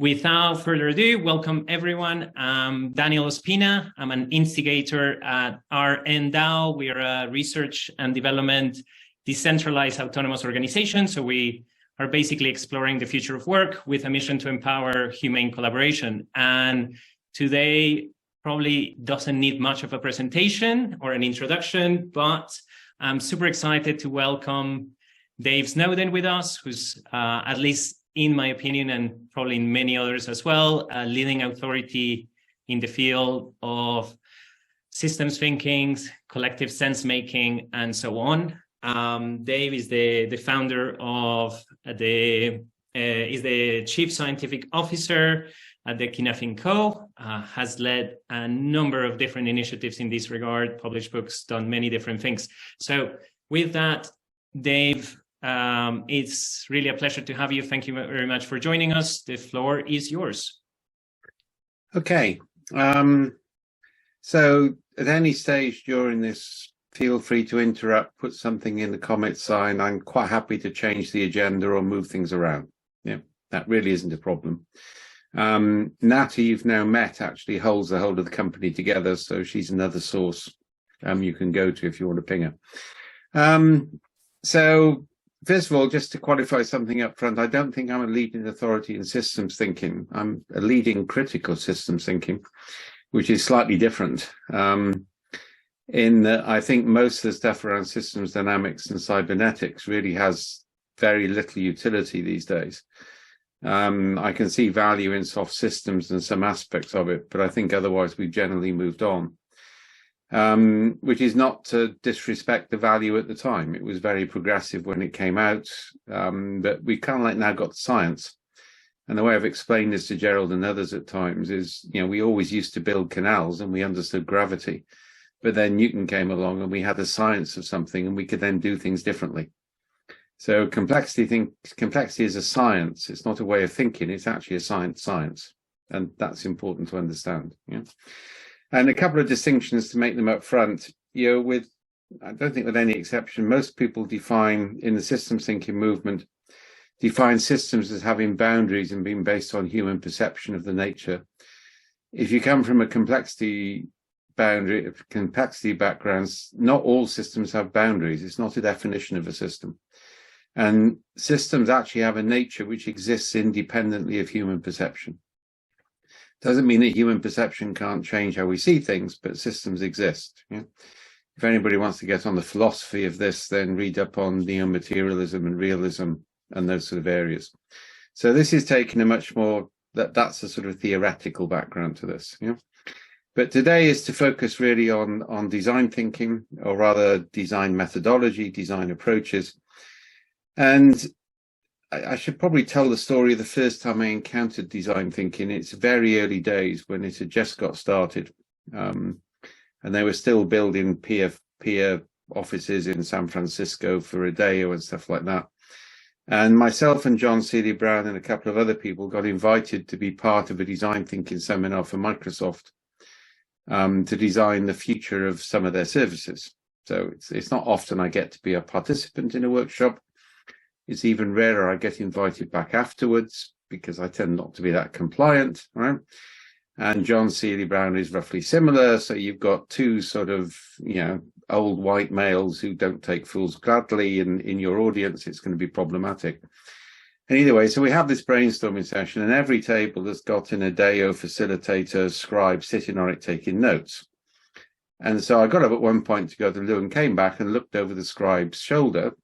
Without further ado, welcome everyone. I'm Daniel Ospina. I'm an instigator at our NDAO. We are a research and development decentralized autonomous organization. So we are basically exploring the future of work with a mission to empower humane collaboration. And today probably doesn't need much of a presentation or an introduction, but I'm super excited to welcome Dave Snowden with us, who's at least in my opinion, and probably in many others as well, a leading authority in the field of systems thinking, collective sense making, and so on. Dave is the founder of is the chief scientific officer at the Kinafin Co. Has led a number of different initiatives in this regard, published books, done many different things. So with that, Dave, it's really a pleasure to have you. Thank you very much for joining us. The floor is yours. Okay. So at any stage during this, feel free to interrupt, put something in the comment sign. I'm quite happy to change the agenda or move things around. Yeah, that really isn't a problem. Natty, you've now met, actually holds the whole of the company together. So she's another source you can go to if you want to ping her. So first of all, just to qualify something up front, I don't think I'm a leading authority in systems thinking. I'm a leading critical systems thinking, which is slightly different. In that I think most of the stuff around systems dynamics and cybernetics really has very little utility these days. I can see value in soft systems and some aspects of it, but I think otherwise we've generally moved on. Which is not to disrespect the value at the time. It was very progressive when it came out, but we kind of like now got the science. And the way I've explained this to Gerald and others at times is, you know, we always used to build canals and we understood gravity, but then Newton came along and we had a science of something and we could then do things differently. So complexity is a science. It's not a way of thinking. It's actually a science. And that's important to understand. Yeah. And a couple of distinctions to make them up front, you know, I don't think with any exception, most people define in the systems thinking movement, define systems as having boundaries and being based on human perception of the nature. If you come from a complexity backgrounds, not all systems have boundaries. It's not a definition of a system. And systems actually have a nature which exists independently of human perception. Doesn't mean that human perception can't change how we see things, but systems exist. Yeah? If anybody wants to get on the philosophy of this, then read up on neo-materialism and realism and those sort of areas. So this is taking a much more, that's a sort of theoretical background to this. Yeah? But today is to focus really on design thinking, or rather design methodology, design approaches. And I should probably tell the story of the first time I encountered design thinking. It's very early days when it had just got started. And they were still building peer offices in San Francisco for Ideation and stuff like that. And myself and John Seeley Brown and a couple of other people got invited to be part of a design thinking seminar for Microsoft to design the future of some of their services. So it's not often I get to be a participant in a workshop. It's even rarer I get invited back afterwards because I tend not to be that compliant, right? And John Seeley Brown is roughly similar. So you've got two sort of, you know, old white males who don't take fools gladly, and in your audience, it's going to be problematic. And either way, so we have this brainstorming session, and every table has got an Ideation facilitator, Scribe sitting on it taking notes. And so I got up at one point to go to the loo and came back and looked over the Scribe's shoulder,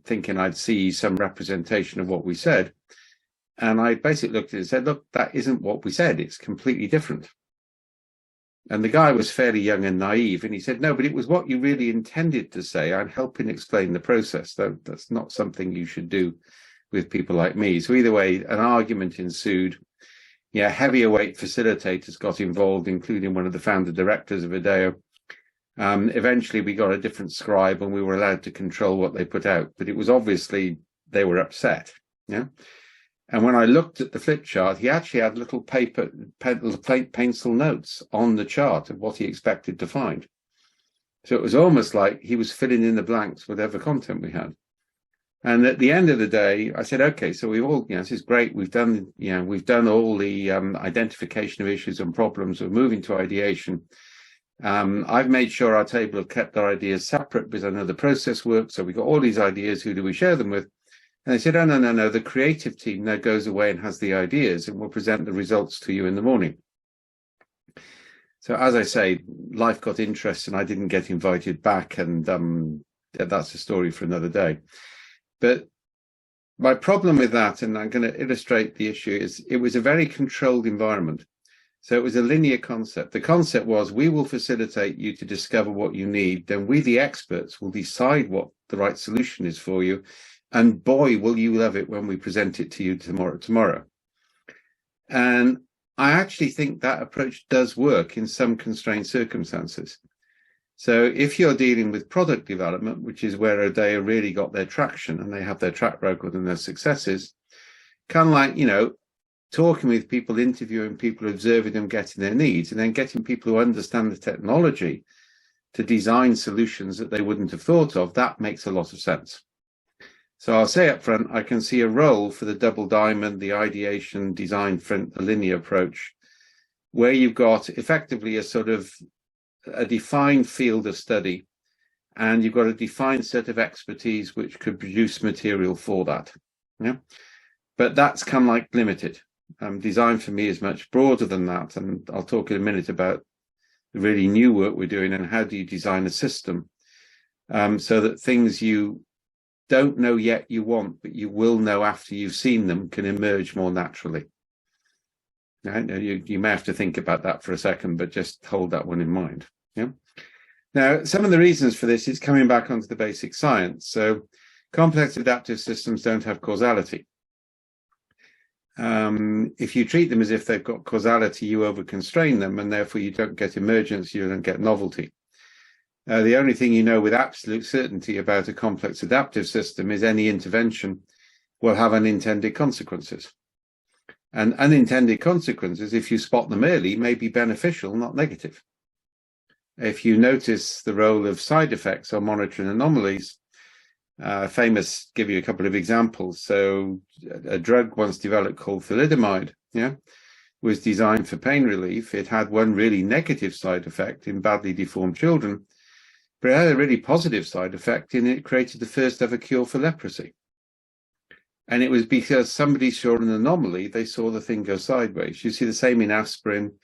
thinking I'd see some representation of what we said. And I basically looked at it and said, look, that isn't what we said. It's completely different. And the guy was fairly young and naive. And he said, no, but it was what you really intended to say. I'm helping explain the process. That's not something you should do with people like me. So either way, an argument ensued. Yeah, heavier weight facilitators got involved, including one of the founder directors of Ideation. Eventually we got a different Scribe and we were allowed to control what they put out, but it was obviously they were upset. Yeah. And when I looked at the flip chart, he actually had little pencil notes on the chart of what he expected to find. So it was almost like he was filling in the blanks, whatever content we had. And at the end of the day, I said, okay, so we've all, this is great. We've done all the identification of issues and problems. We're moving to ideation. I've made sure our table have kept our ideas separate because I know the process works. So we've got all these ideas. Who do we share them with? And they said, oh, no. The creative team now goes away and has the ideas and will present the results to you in the morning. So as I say, life got interesting. I didn't get invited back, and that's a story for another day. But my problem with that, and I'm going to illustrate the issue, is it was a very controlled environment. So it was a linear concept. The concept was, we will facilitate you to discover what you need. Then we, the experts, will decide what the right solution is for you. And boy, will you love it when we present it to you tomorrow. And I actually think that approach does work in some constrained circumstances. So if you're dealing with product development, which is where Idea really got their traction and they have their track record and their successes, kind of like, talking with people, interviewing people, observing them, getting their needs, and then getting people who understand the technology to design solutions that they wouldn't have thought of, that makes a lot of sense. So I'll say up front, I can see a role for the double diamond, the ideation, design, front, the linear approach, where you've got effectively a sort of a defined field of study, and you've got a defined set of expertise which could produce material for that. Yeah, but that's kind of like limited. Design for me is much broader than that, and I'll talk in a minute about the really new work we're doing and how do you design a system so that things you don't know yet you want, but you will know after you've seen them, can emerge more naturally. Now, you may have to think about that for a second, but just hold that one in mind. Yeah. Now, some of the reasons for this is coming back onto the basic science. So complex adaptive systems don't have causality. If you treat them as if they've got causality, you over-constrain them, and therefore you don't get emergence, you don't get novelty. The only thing you know with absolute certainty about a complex adaptive system is any intervention will have unintended consequences. And unintended consequences, if you spot them early, may be beneficial, not negative. If you notice the role of side effects or monitoring anomalies, give you a couple of examples. So a drug once developed called thalidomide, was designed for pain relief. It had one really negative side effect in badly deformed children, but it had a really positive side effect in it created the first ever cure for leprosy. And it was because somebody saw an anomaly, they saw the thing go sideways. You see the same in aspirin.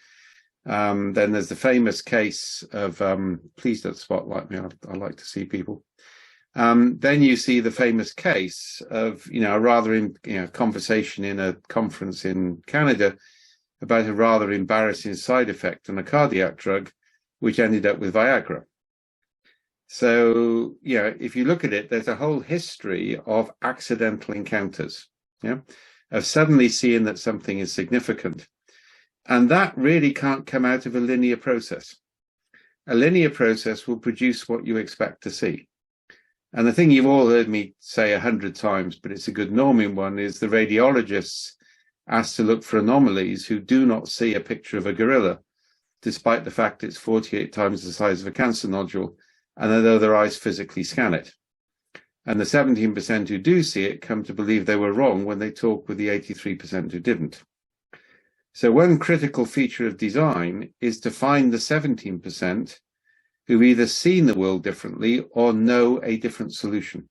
Then there's the famous case of, please don't spotlight me, I like to see people. Then you see the famous case of, a rather conversation in a conference in Canada about a rather embarrassing side effect on a cardiac drug, which ended up with Viagra. So, if you look at it, there's a whole history of accidental encounters, of suddenly seeing that something is significant. And that really can't come out of a linear process. A linear process will produce what you expect to see. And the thing you've all heard me say 100 times, but it's a good norming one, is the radiologists asked to look for anomalies who do not see a picture of a gorilla, despite the fact it's 48 times the size of a cancer nodule, and although their eyes physically scan it. And the 17% who do see it come to believe they were wrong when they talk with the 83% who didn't. So one critical feature of design is to find the 17% who've either seen the world differently or know a different solution.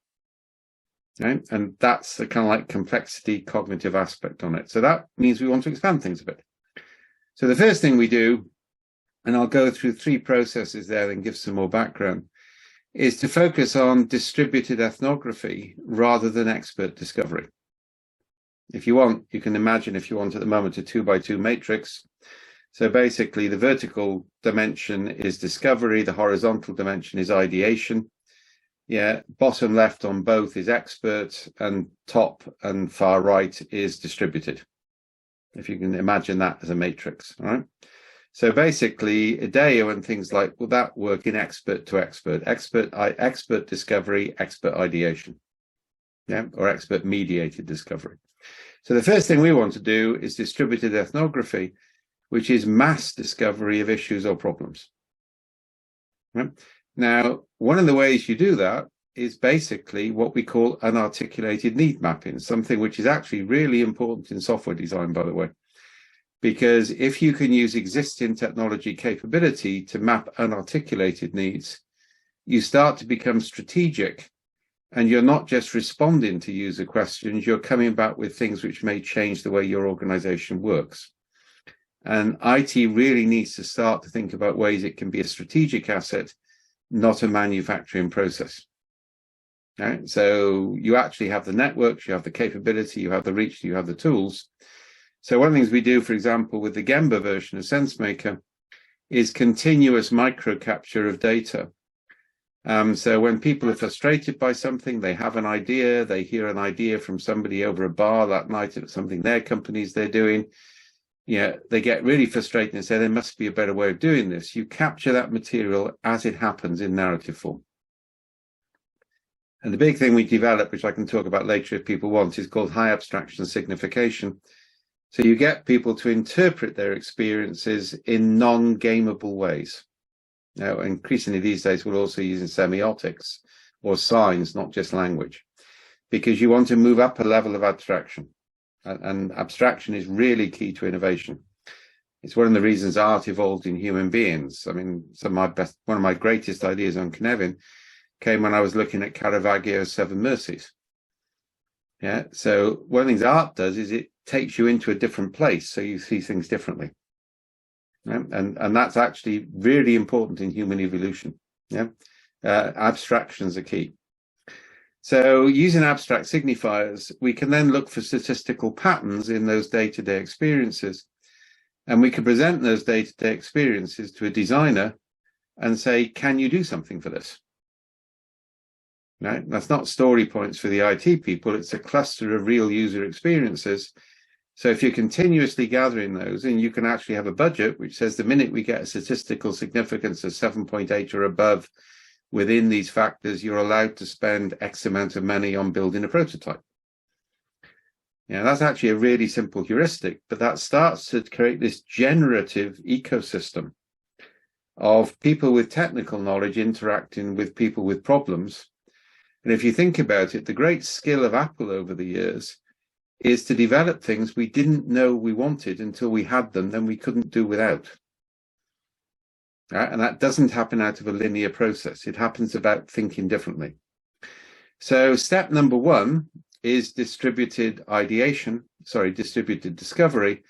Okay? And that's the kind of like complexity cognitive aspect on it. So that means we want to expand things a bit. So the first thing we do, and I'll go through 3 processes there and give some more background, is to focus on distributed ethnography rather than expert discovery. If you want, you can imagine, if you want at the moment, a 2x2 matrix. So basically the vertical dimension is discovery, the horizontal dimension is ideation. Bottom left on both is expert, and top and far right is distributed. If you can imagine that as a matrix, all right? So basically, IDEO and things like, will that work in expert to expert, expert discovery, expert ideation, or expert mediated discovery. So the first thing we want to do is distributed ethnography, which is mass discovery of issues or problems. Now, one of the ways you do that is basically what we call unarticulated need mapping, something which is actually really important in software design, by the way. Because if you can use existing technology capability to map unarticulated needs, you start to become strategic, and you're not just responding to user questions, you're coming back with things which may change the way your organization works. And IT really needs to start to think about ways it can be a strategic asset, not a manufacturing process. Right? So you actually have the networks, you have the capability, you have the reach, you have the tools. So one of the things we do, for example, with the Gemba version of SenseMaker is continuous micro capture of data. So when people are frustrated by something, they have an idea, they hear an idea from somebody over a bar that night at something they're doing. Yeah, they get really frustrated and say there must be a better way of doing this. You capture that material as it happens in narrative form. And the big thing we develop, which I can talk about later if people want, is called high abstraction signification. So you get people to interpret their experiences in non-gameable ways. Now, increasingly these days, we're also using semiotics or signs, not just language, because you want to move up a level of abstraction. And abstraction is really key to innovation. It's one of the reasons art evolved in human beings. I mean, one of my greatest ideas on Cynefin came when I was looking at Caravaggio's Seven Mercies. Yeah, so one of the things art does is it takes you into a different place, so you see things differently. Yeah? And that's actually really important in human evolution. Yeah, abstractions are key. So using abstract signifiers, we can then look for statistical patterns in those day-to-day experiences. And we can present those day-to-day experiences to a designer and say, can you do something for this? Right? That's not story points for the IT people. It's a cluster of real user experiences. So if you're continuously gathering those, and you can actually have a budget which says the minute we get a statistical significance of 7.8 or above within these factors, you're allowed to spend X amount of money on building a prototype. Yeah, that's actually a really simple heuristic, but that starts to create this generative ecosystem of people with technical knowledge interacting with people with problems. And if you think about it, the great skill of Apple over the years is to develop things we didn't know we wanted until we had them, then we couldn't do without. Right? And that doesn't happen out of a linear process. It happens about thinking differently. So step number one is distributed discovery.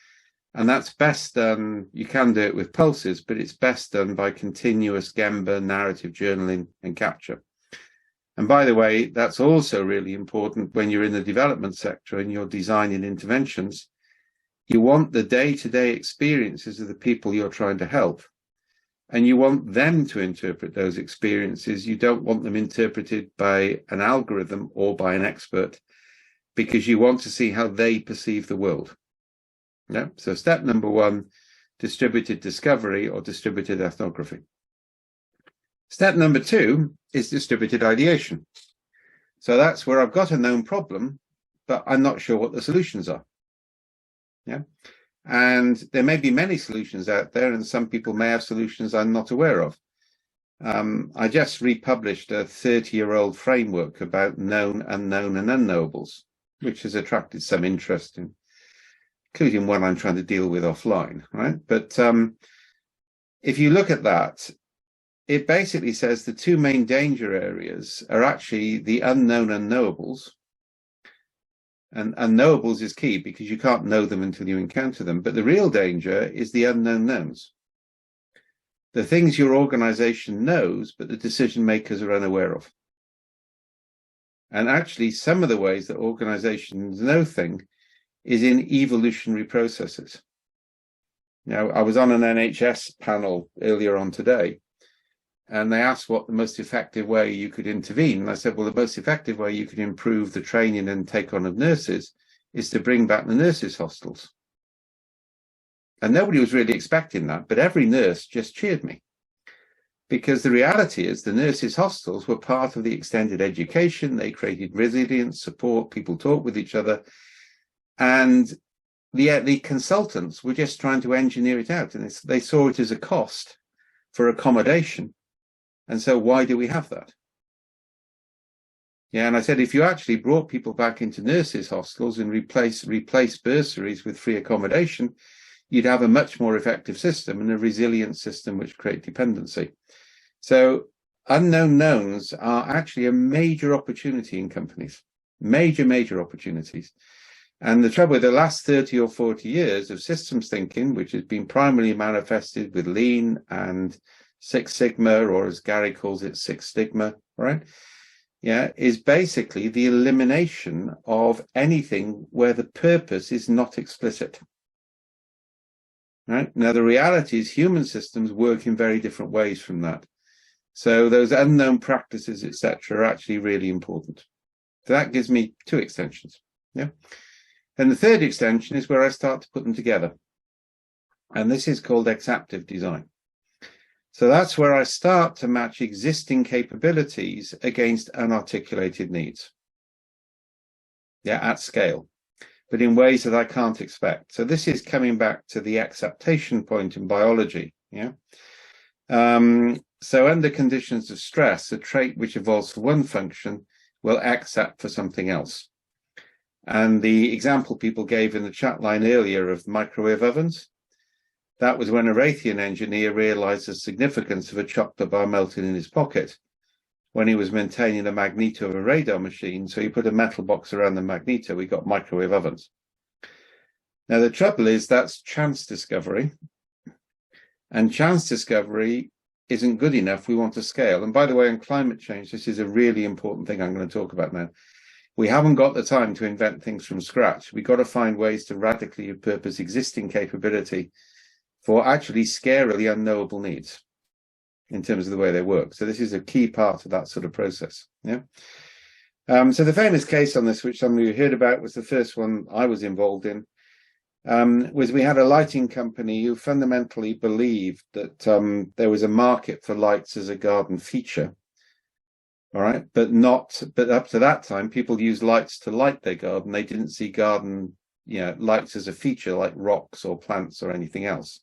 And that's best done, you can do it with pulses, but it's best done by continuous Gemba narrative journaling and capture. And by the way, that's also really important when you're in the development sector and you're designing interventions. You want the day-to-day experiences of the people you're trying to help. And you want them to interpret those experiences. You don't want them interpreted by an algorithm or by an expert, because you want to see how they perceive the world. Yeah? So step number one, distributed discovery or distributed ethnography. Step number two is distributed ideation. So that's where I've got a known problem, but I'm not sure what the solutions are. Yeah. And there may be many solutions out there, and some people may have solutions I'm not aware of. I just republished a 30-year-old framework about known, unknown, and unknowables, which has attracted some interest, including one I'm trying to deal with offline, right? But if you look at that, it basically says the two main danger areas are actually the unknown unknowables. And unknowables is key because you can't know them until you encounter them. But the real danger is the unknown knowns. The things your organization knows, but the decision makers are unaware of. And actually, some of the ways that organizations know things is in evolutionary processes. Now, I was on an NHS panel earlier on today, and they asked what the most effective way you could intervene. And I said, well, the most effective way you could improve the training and take on of nurses is to bring back the nurses' hostels. And nobody was really expecting that, but every nurse just cheered me. Because the reality is the nurses' hostels were part of the extended education. They created resilience, support, people talk with each other. And the consultants were just trying to engineer it out. And they saw it as a cost for accommodation. And so why do we have that? Yeah, and I said, if you actually brought people back into nurses' hostels and replace bursaries with free accommodation, you'd have a much more effective system and a resilient system which create dependency. So unknown knowns are actually a major opportunity in companies, major opportunities. And the trouble with the last 30 or 40 years of systems thinking, which has been primarily manifested with Lean and Six Sigma, or as Gary calls it, Six Stigma, right? Yeah, is basically the elimination of anything where the purpose is not explicit. Right? Now, the reality is human systems work in very different ways from that. So those unknown practices, etc., are actually really important. So that gives me two extensions. Yeah. And the third extension is where I start to put them together. And this is called exactive design. So that's where I start to match existing capabilities against unarticulated needs. Yeah, at scale, but in ways that I can't expect. So this is coming back to the acceptation point in biology. Yeah. So under conditions of stress, a trait which evolves for one function will accept for something else. And the example people gave in the chat line earlier of microwave ovens, that was when a Raytheon engineer realized the significance of a chocolate bar melting in his pocket when he was maintaining the magneto of a radar machine. So he put a metal box around the magneto. We got microwave ovens. Now, the trouble is that's chance discovery. And chance discovery isn't good enough. We want to scale. And by the way, on climate change, this is a really important thing I'm going to talk about now. We haven't got the time to invent things from scratch. We've got to find ways to radically repurpose existing capability for actually scarily unknowable needs in terms of the way they work. So this is a key part of that sort of process. Yeah. So the famous case on this, which some of you heard about, was the first one I was involved in, was we had a lighting company who fundamentally believed that there was a market for lights as a garden feature. All right, but up to that time, people used lights to light their garden. They didn't see garden, lights as a feature like rocks or plants or anything else.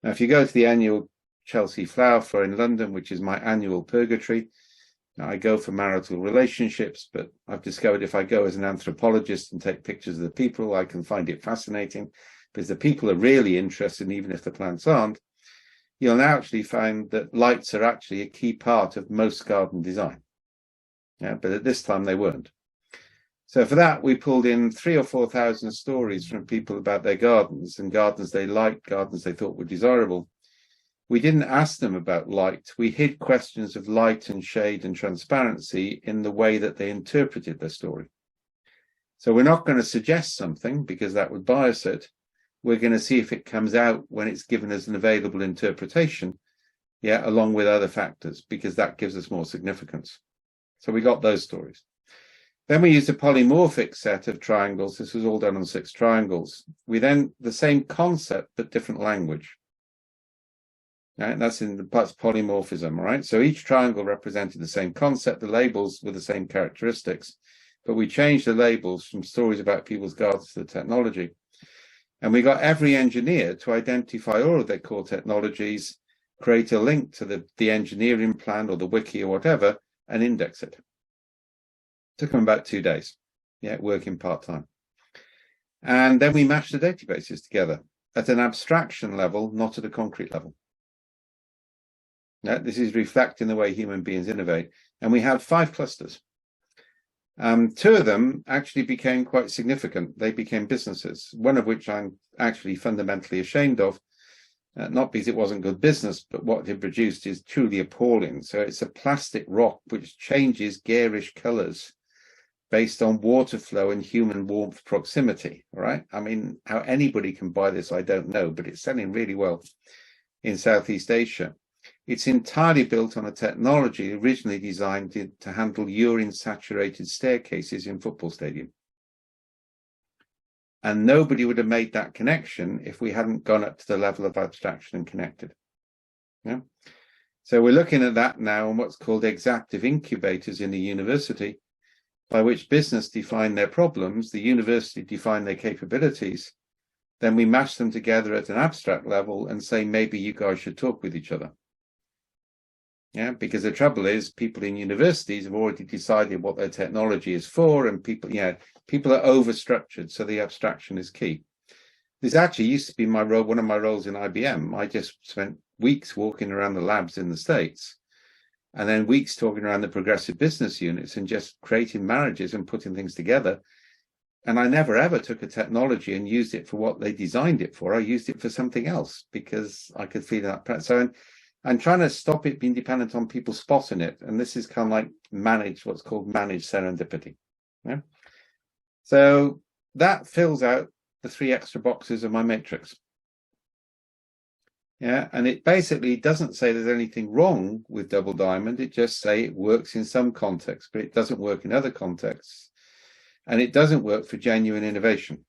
Now, if you go to the annual Chelsea Flower Fair in London, which is my annual purgatory, I go for marital relationships, but I've discovered if I go as an anthropologist and take pictures of the people, I can find it fascinating because the people are really interested, even if the plants aren't. You'll now actually find that lights are actually a key part of most garden design. Yeah, but at this time they weren't. So for that, we pulled in 3,000 or 4,000 stories from people about their gardens and gardens they liked, gardens they thought were desirable. We didn't ask them about light. We hid questions of light and shade and transparency in the way that they interpreted their story. So we're not going to suggest something because that would bias it. We're going to see if it comes out when it's given as an available interpretation, along with other factors, because that gives us more significance. So we got those stories. Then we used a polymorphic set of triangles. This was all done on 6 triangles. We then, the same concept, but different language. Right? That's polymorphism, right? So each triangle represented the same concept, the labels were the same characteristics, but we changed the labels from stories about people's gardens to the technology. And we got every engineer to identify all of their core technologies, create a link to the engineering plan or the wiki or whatever, and index it. Took them about 2 days, working part-time. And then we mashed the databases together at an abstraction level, not at a concrete level. This is reflecting the way human beings innovate. And we had 5 clusters. 2 of them actually became quite significant. They became businesses, one of which I'm actually fundamentally ashamed of, not because it wasn't good business, but what it produced is truly appalling. So it's a plastic rock which changes garish colors based on water flow and human warmth proximity, right? I mean, how anybody can buy this, I don't know, but it's selling really well in Southeast Asia. It's entirely built on a technology originally designed to handle urine-saturated staircases in football stadium. And nobody would have made that connection if we hadn't gone up to the level of abstraction and connected. Yeah. So we're looking at that now on what's called exactive incubators in the university, by which business define their problems, the university define their capabilities, then we mash them together at an abstract level and say, maybe you guys should talk with each other. Yeah, because the trouble is people in universities have already decided what their technology is for, and people are overstructured, so the abstraction is key. This actually used to be my role, one of my roles in IBM. I just spent weeks walking around the labs in the States, and then weeks talking around the progressive business units and just creating marriages and putting things together. And I never ever took a technology and used it for what they designed it for. I used it for something else because I could feel that. So I'm trying to stop it being dependent on people spotting it. And this is kind of like what's called managed serendipity. Yeah. So that fills out the 3 extra boxes of my matrix. Yeah, and it basically doesn't say there's anything wrong with double diamond. It just say it works in some contexts, but it doesn't work in other contexts. And it doesn't work for genuine innovation.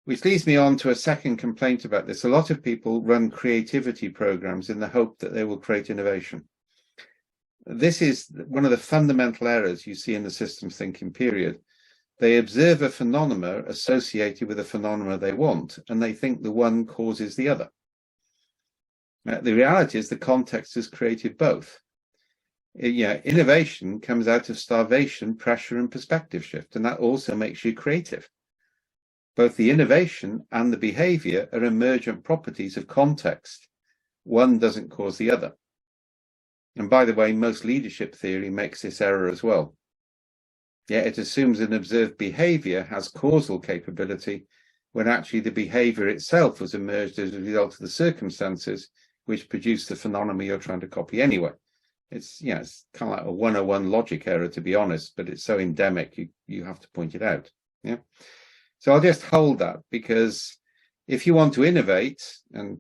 Which leads me on to a second complaint about this. A lot of people run creativity programs in the hope that they will create innovation. This is one of the fundamental errors you see in the systems thinking period. They observe a phenomena associated with a phenomena they want, and they think the one causes the other. The reality is the context has created both. Innovation comes out of starvation, pressure, and perspective shift, and that also makes you creative. Both the innovation and the behavior are emergent properties of context. One doesn't cause the other. And by the way, most leadership theory makes this error as well. Yeah, it assumes an observed behavior has causal capability when actually the behavior itself was emerged as a result of the circumstances which produced the phenomena you're trying to copy anyway. It's kind of like a 101 logic error, to be honest, but it's so endemic you have to point it out. Yeah. So I'll just hold that, because if you want to innovate, and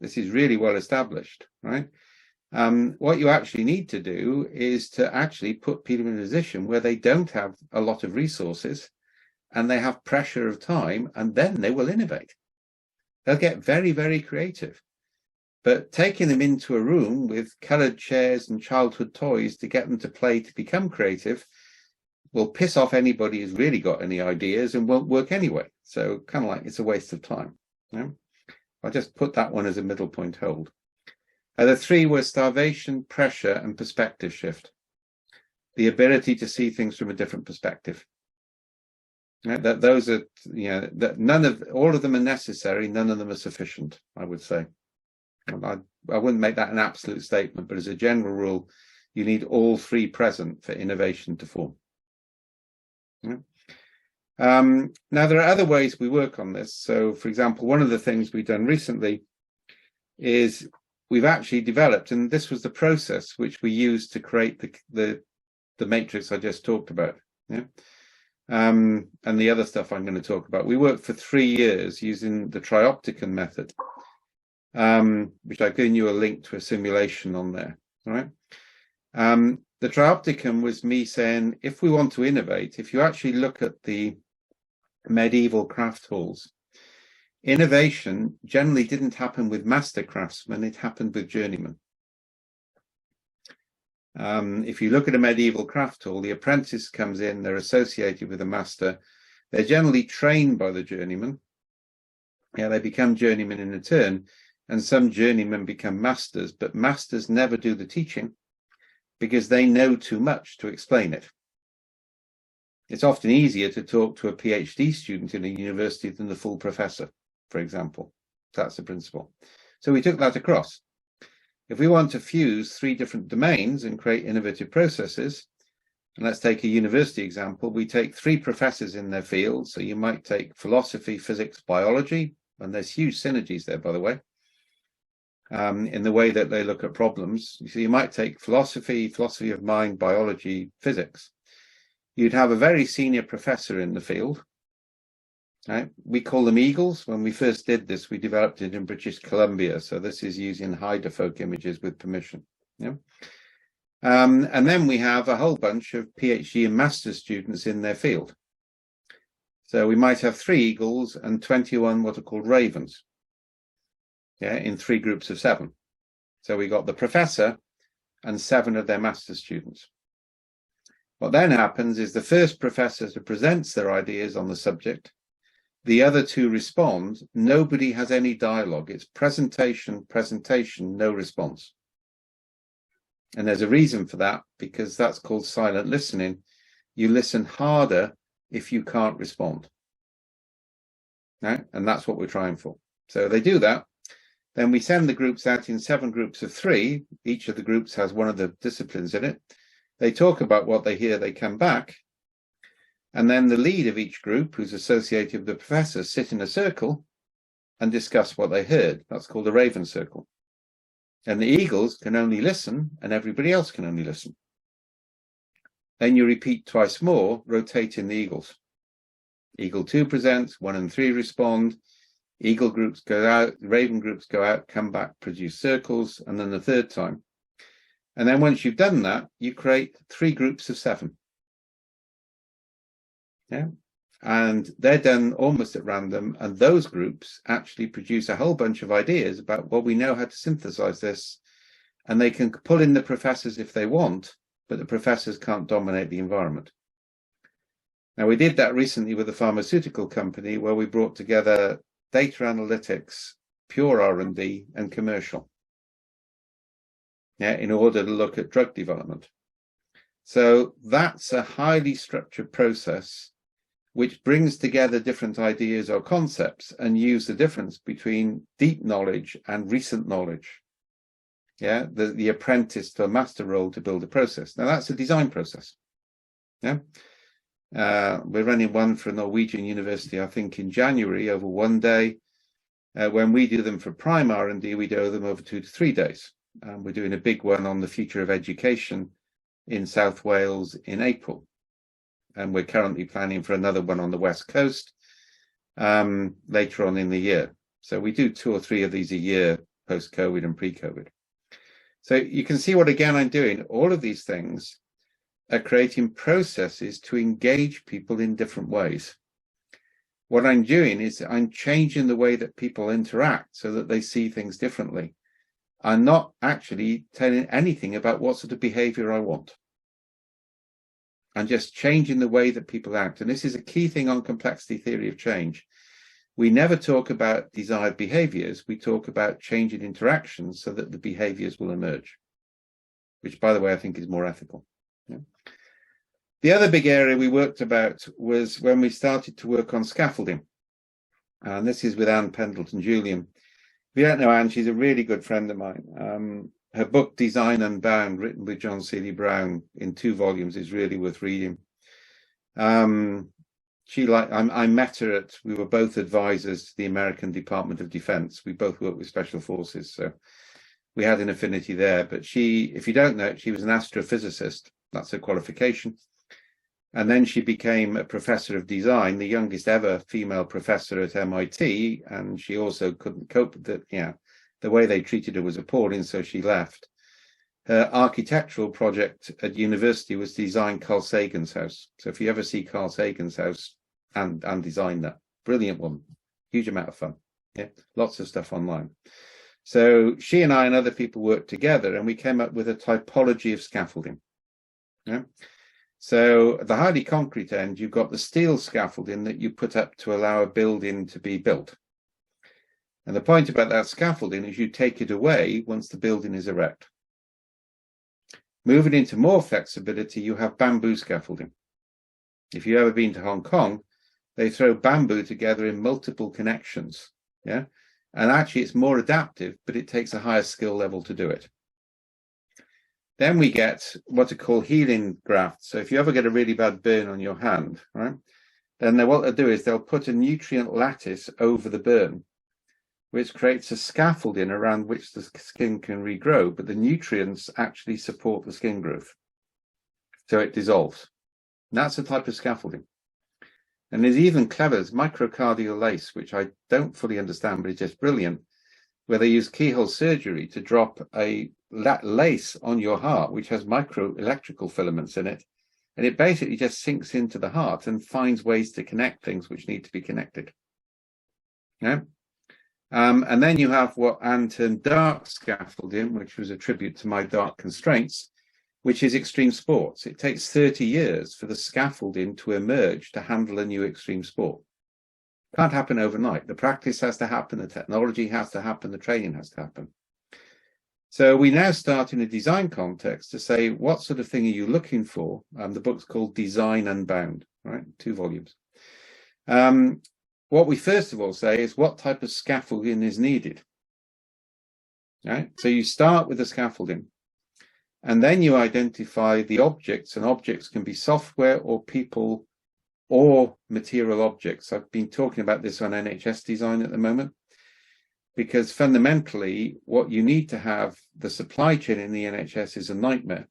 this is really well established, right? What you actually need to do is to actually put people in a position where they don't have a lot of resources and they have pressure of time, and then they will innovate. They'll get very, very creative. But taking them into a room with colored chairs and childhood toys to get them to play to become creative will piss off anybody who's really got any ideas and won't work anyway. So kind of like it's a waste of time. Yeah? I'll just put that one as a middle point hold. The 3 were starvation, pressure, and perspective shift. The ability to see things from a different perspective. Yeah, those are, all of them are necessary. None of them are sufficient, I would say. I wouldn't make that an absolute statement, but as a general rule, you need all 3 present for innovation to form. Yeah. Now, there are other ways we work on this. So, for example, one of the things we've done recently is we've actually developed, and this was the process which we used to create the matrix I just talked about. Yeah. And the other stuff I'm going to talk about. We worked for 3 years using the Triopticum method, which I've given you a link to a simulation on there. All right. The Triopticum was me saying, if we want to innovate, if you actually look at the medieval craft halls, innovation generally didn't happen with master craftsmen, it happened with journeymen. If you look at a medieval craft hall, the apprentice comes in, they're associated with a master, they're generally trained by the journeyman. Yeah, they become journeymen in return, and some journeymen become masters, but masters never do the teaching because they know too much to explain it. It's often easier to talk to a PhD student in a university than the full professor, for example. That's the principle. So we took that across. If we want to fuse 3 different domains and create innovative processes, and let's take a university example, we take 3 professors in their field. So you might take philosophy, physics, biology, and there's huge synergies there, by the way, in the way that they look at problems. So you might take philosophy of mind, biology, physics. You'd have a very senior professor in the field. Right? We call them eagles. When we first did this, we developed it in British Columbia. So this is using hydrophilic images with permission. Yeah. And then we have a whole bunch of PhD and master's students in their field. So we might have 3 eagles and 21 what are called ravens. Yeah, in 3 groups of 7. So we got the professor and 7 of their master's students. What then happens is the first professor presents their ideas on the subject. The other 2 respond. Nobody has any dialogue. It's presentation, no response. And there's a reason for that, because that's called silent listening. You listen harder if you can't respond. Right? And that's what we're trying for. So they do that. Then we send the groups out in 7 groups of 3. Each of the groups has one of the disciplines in it. They talk about what they hear, they come back. And then the lead of each group, who's associated with the professor, sit in a circle and discuss what they heard. That's called the Raven Circle. And the eagles can only listen, and everybody else can only listen. Then you repeat twice more, rotating the eagles. Eagle 2 presents, 1 and 3 respond. Eagle groups go out, Raven groups go out, come back, produce circles, and then the 3rd time. And then once you've done that, you create 3 groups of 7. Yeah. And they're done almost at random, and those groups actually produce a whole bunch of ideas about, well, we know how to synthesize this, and they can pull in the professors if they want, but the professors can't dominate the environment. Now, we did that recently with a pharmaceutical company where we brought together data analytics, pure R&D, and commercial, in order to look at drug development. So that's a highly structured process which brings together different ideas or concepts and use the difference between deep knowledge and recent knowledge. Yeah, the apprentice to a master role to build a process. Now that's a design process. Yeah, we're running one for a Norwegian university, I think, in January over 1 day. When we do them for prime R&D, we do them over 2 to 3 days. We're doing a big one on the future of education in South Wales in April. And we're currently planning for another one on the West Coast later on in the year. So we do 2 or 3 of these a year, post-COVID and pre-COVID. So you can see what, again, I'm doing. All of these things are creating processes to engage people in different ways. What I'm doing is I'm changing the way that people interact so that they see things differently. I'm not actually telling anything about what sort of behavior I want. And just changing the way that people act. And this is a key thing on complexity theory of change. We never talk about desired behaviors. We talk about changing interactions so that the behaviors will emerge, which, by the way, I think is more ethical. Yeah. The other big area we worked about was when we started to work on scaffolding. And this is with Anne Pendleton Julian. If you don't know Anne, she's a really good friend of mine. Her book, Design Unbound, written with John Seeley Brown in 2 volumes, is really worth reading. I met her we were both advisors to the American Department of Defense. We both worked with special forces, so we had an affinity there. But she, if you don't know it, she was an astrophysicist. That's her qualification. And then she became a professor of design, the youngest ever female professor at MIT. And she also couldn't cope with it. Yeah. The way they treated her was appalling, so she left. Her architectural project at university was to design Carl Sagan's house. So if you ever see Carl Sagan's house and design that, brilliant one, huge amount of fun. Yeah, lots of stuff online. So she and I and other people worked together, and we came up with a typology of scaffolding. Yeah. So at the highly concrete end, you've got the steel scaffolding that you put up to allow a building to be built. And the point about that scaffolding is you take it away once the building is erect. Moving into more flexibility, you have bamboo scaffolding. If you've ever been to Hong Kong, they throw bamboo together in multiple connections. Yeah. And actually it's more adaptive, but it takes a higher skill level to do it. Then we get what are called healing grafts. So if you ever get a really bad burn on your hand, right, then what they'll do is they'll put a nutrient lattice over the burn, which creates a scaffolding around which the skin can regrow, but the nutrients actually support the skin growth. So it dissolves. And that's a type of scaffolding. And there's even clever, there's microcardial lace, which I don't fully understand, but it's just brilliant, where they use keyhole surgery to drop a lace on your heart, which has micro electrical filaments in it. And it basically just sinks into the heart and finds ways to connect things which need to be connected. Yeah. And then you have what Anne termed dark scaffolding, which was a tribute to my dark constraints, which is extreme sports. It takes 30 years for the scaffolding to emerge to handle a new extreme sport. Can't happen overnight. The practice has to happen, the technology has to happen, the training has to happen. So we now start in a design context to say, what sort of thing are you looking for? The book's called Design Unbound, right? 2 volumes. What we first of all say is, what type of scaffolding is needed? Right? So you start with the scaffolding, and then you identify the objects, and objects can be software or people or material objects. I've been talking about this on NHS design at the moment, because fundamentally what you need to have, the supply chain in the NHS is a nightmare,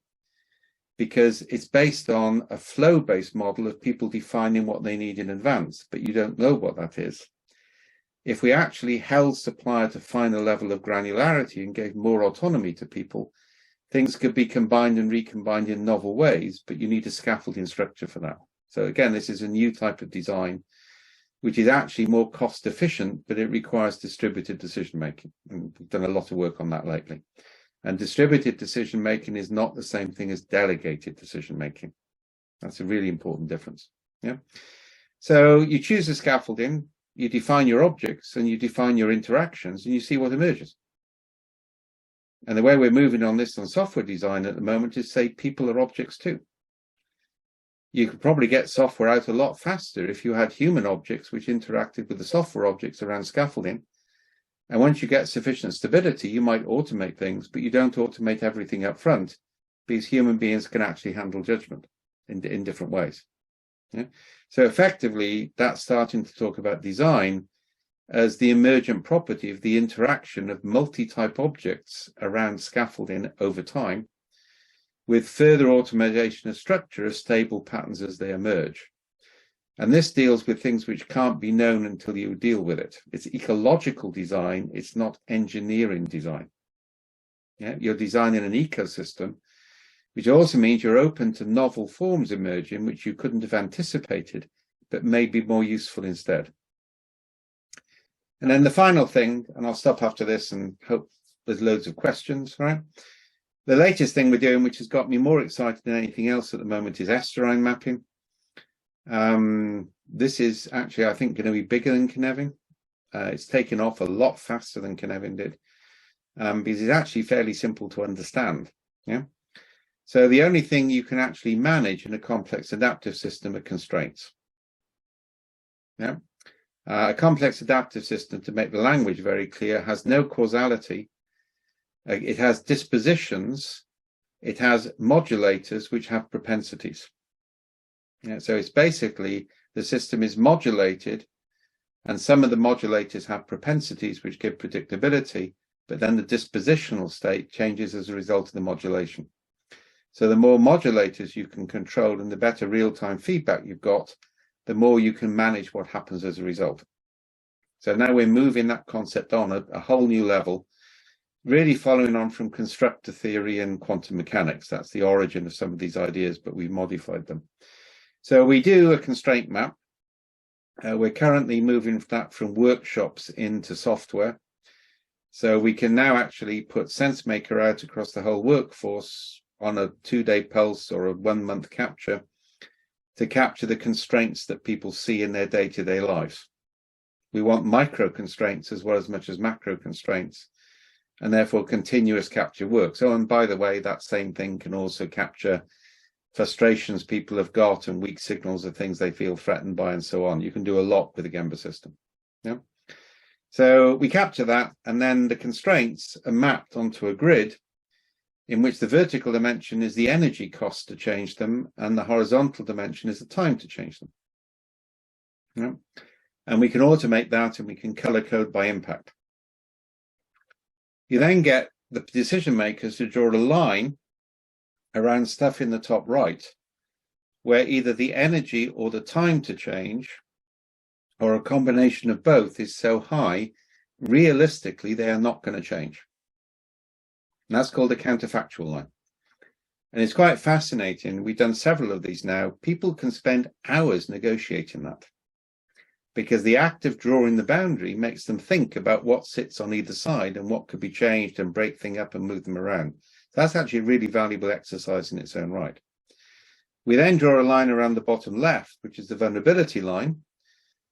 because it's based on a flow-based model of people defining what they need in advance, but you don't know what that is. If we actually held supply to find a level of granularity and gave more autonomy to people, things could be combined and recombined in novel ways, but you need a scaffolding structure for that. So again, this is a new type of design, which is actually more cost efficient, but it requires distributed decision making. And we've done a lot of work on that lately. And distributed decision making is not the same thing as delegated decision making. That's a really important difference. Yeah. So you choose the scaffolding, you define your objects, and you define your interactions, and you see what emerges. And the way we're moving on this on software design at the moment is say people are objects too. You could probably get software out a lot faster if you had human objects which interacted with the software objects around scaffolding. And once you get sufficient stability, you might automate things, but you don't automate everything up front, because human beings can actually handle judgment in different ways. Yeah? So effectively, that's starting to talk about design as the emergent property of the interaction of multi-type objects around scaffolding over time, with further automation of structure as stable patterns as they emerge. And this deals with things which can't be known until you deal with it. It's ecological design, it's not engineering design. Yeah? You're designing an ecosystem, which also means you're open to novel forms emerging which you couldn't have anticipated, but may be more useful instead. And then the final thing, and I'll stop after this and hope there's loads of questions, right? The latest thing we're doing, which has got me more excited than anything else at the moment, is Esterline mapping. This is actually, I think, going to be bigger than Cynefin. It's taken off a lot faster than Cynefin did, because it's actually fairly simple to understand. Yeah. So the only thing you can actually manage in a complex adaptive system are constraints. Yeah. A complex adaptive system, to make the language very clear, has no causality. It has dispositions. It has modulators which have propensities. Yeah, so it's basically the system is modulated, and some of the modulators have propensities which give predictability, but then the dispositional state changes as a result of the modulation. So the more modulators you can control and the better real-time feedback you've got, the more you can manage what happens as a result. So now we're moving that concept on a whole new level, really following on from constructor theory and quantum mechanics. That's the origin of some of these ideas, but we modified them. So we do a constraint map. We're currently moving that from workshops into software. So we can now actually put SenseMaker out across the whole workforce on a 2-day pulse or a 1-month capture to capture the constraints that people see in their day-to-day lives. We want micro constraints as well as much as macro constraints, and therefore continuous capture works. Oh, and by the way, that same thing can also capture frustrations people have got and weak signals of things they feel threatened by and so on. You can do a lot with the Gemba system. Yeah. So we capture that, and then the constraints are mapped onto a grid in which the vertical dimension is the energy cost to change them, and the horizontal dimension is the time to change them. Yeah. And we can automate that, and we can color code by impact. You then get the decision makers to draw a line around stuff in the top right, where either the energy or the time to change, or a combination of both, is so high, realistically, they are not going to change. And that's called a counterfactual line. And it's quite fascinating. We've done several of these now. People can spend hours negotiating that, because the act of drawing the boundary makes them think about what sits on either side and what could be changed and break things up and move them around. That's actually a really valuable exercise in its own right. We then draw a line around the bottom left, which is the vulnerability line.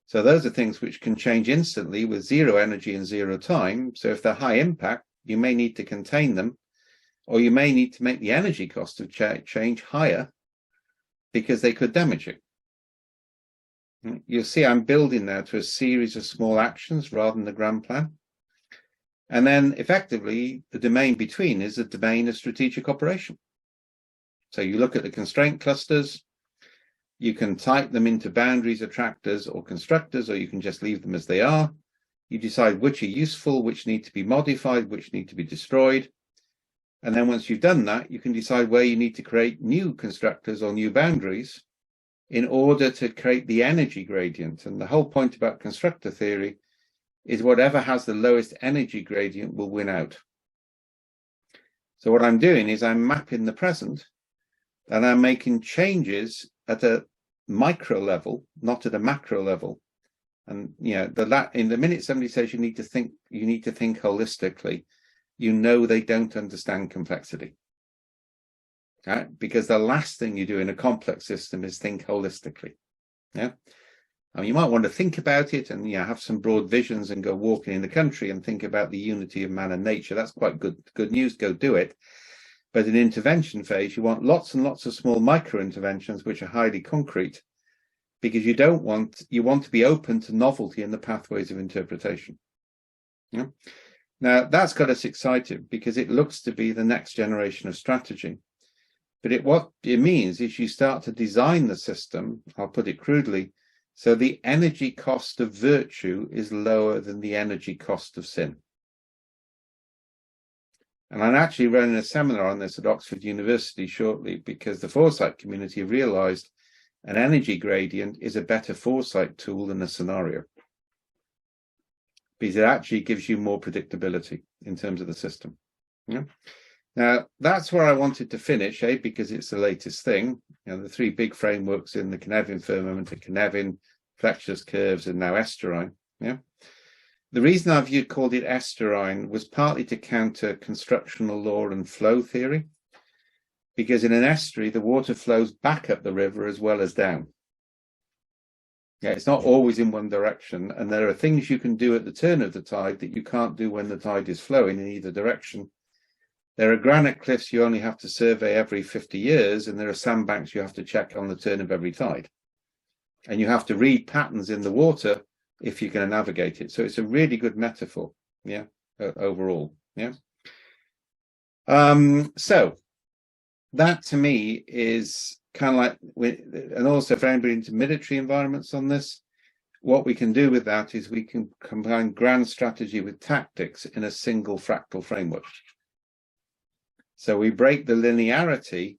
So those are things which can change instantly with zero energy and zero time. So if they're high impact, you may need to contain them or you may need to make the energy cost of change higher because they could damage it. You'll see I'm building now to a series of small actions rather than the grand plan. And then effectively, the domain between is the domain of strategic operation. So you look at the constraint clusters, you can type them into boundaries, attractors, or constructors, or you can just leave them as they are. You decide which are useful, which need to be modified, which need to be destroyed. And then once you've done that, you can decide where you need to create new constructors or new boundaries in order to create the energy gradient. And the whole point about constructor theory is whatever has the lowest energy gradient will win out. So what I'm doing is I'm mapping the present, and I'm making changes at a micro level, not at a macro level. And in the minute somebody says you need to think holistically, they don't understand complexity. Okay? Because the last thing you do in a complex system is think holistically. Yeah. I mean, you might want to think about it and have some broad visions and go walking in the country and think about the unity of man and nature. That's quite good news. Go do it. But in intervention phase, you want lots and lots of small micro interventions which are highly concrete, because you want to be open to novelty in the pathways of interpretation. Yeah. Now that's got us excited because it looks to be the next generation of strategy. But what it means is you start to design the system, I'll put it crudely, so the energy cost of virtue is lower than the energy cost of sin. And I'm actually running a seminar on this at Oxford University shortly, because the foresight community have realized an energy gradient is a better foresight tool than a scenario, because it actually gives you more predictability in terms of the system. Yeah. Now, that's where I wanted to finish, because it's the latest thing. The three big frameworks in the Cynefin firmament, the Cynefin, flexures, curves, and now Esterline. Yeah. The reason I've called it Esterline was partly to counter constructional law and flow theory, because in an estuary, the water flows back up the river as well as down. Yeah, it's not always in one direction, and there are things you can do at the turn of the tide that you can't do when the tide is flowing in either direction. There are granite cliffs you only have to survey every 50 years, and there are sandbanks you have to check on the turn of every tide. And you have to read patterns in the water if you're going to navigate it. So it's a really good metaphor, overall, So that to me is kind of like, and also for anybody into military environments on this, what we can do with that is we can combine grand strategy with tactics in a single fractal framework. So we break the linearity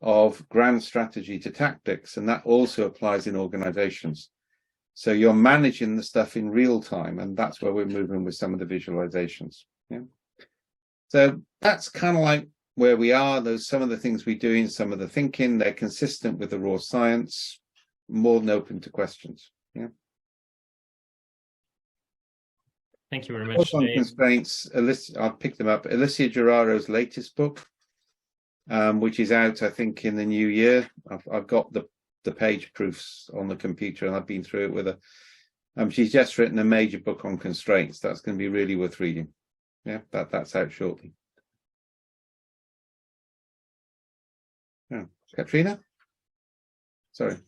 of grand strategy to tactics, and that also applies in organizations. So you're managing the stuff in real time, and that's where we're moving with some of the visualizations. Yeah. So that's kind of like where we are. Those some of the things we're doing, some of the thinking, they're consistent with the raw science, more than open to questions. Yeah. Thank you very much. On constraints, I'll pick them up. Alicia Gerraro's latest book, which is out, I think, in the new year. I've got the page proofs on the computer, and I've been through it with her. She's just written a major book on constraints. That's going to be really worth reading. Yeah, that's out shortly. Oh, Katrina? Sorry.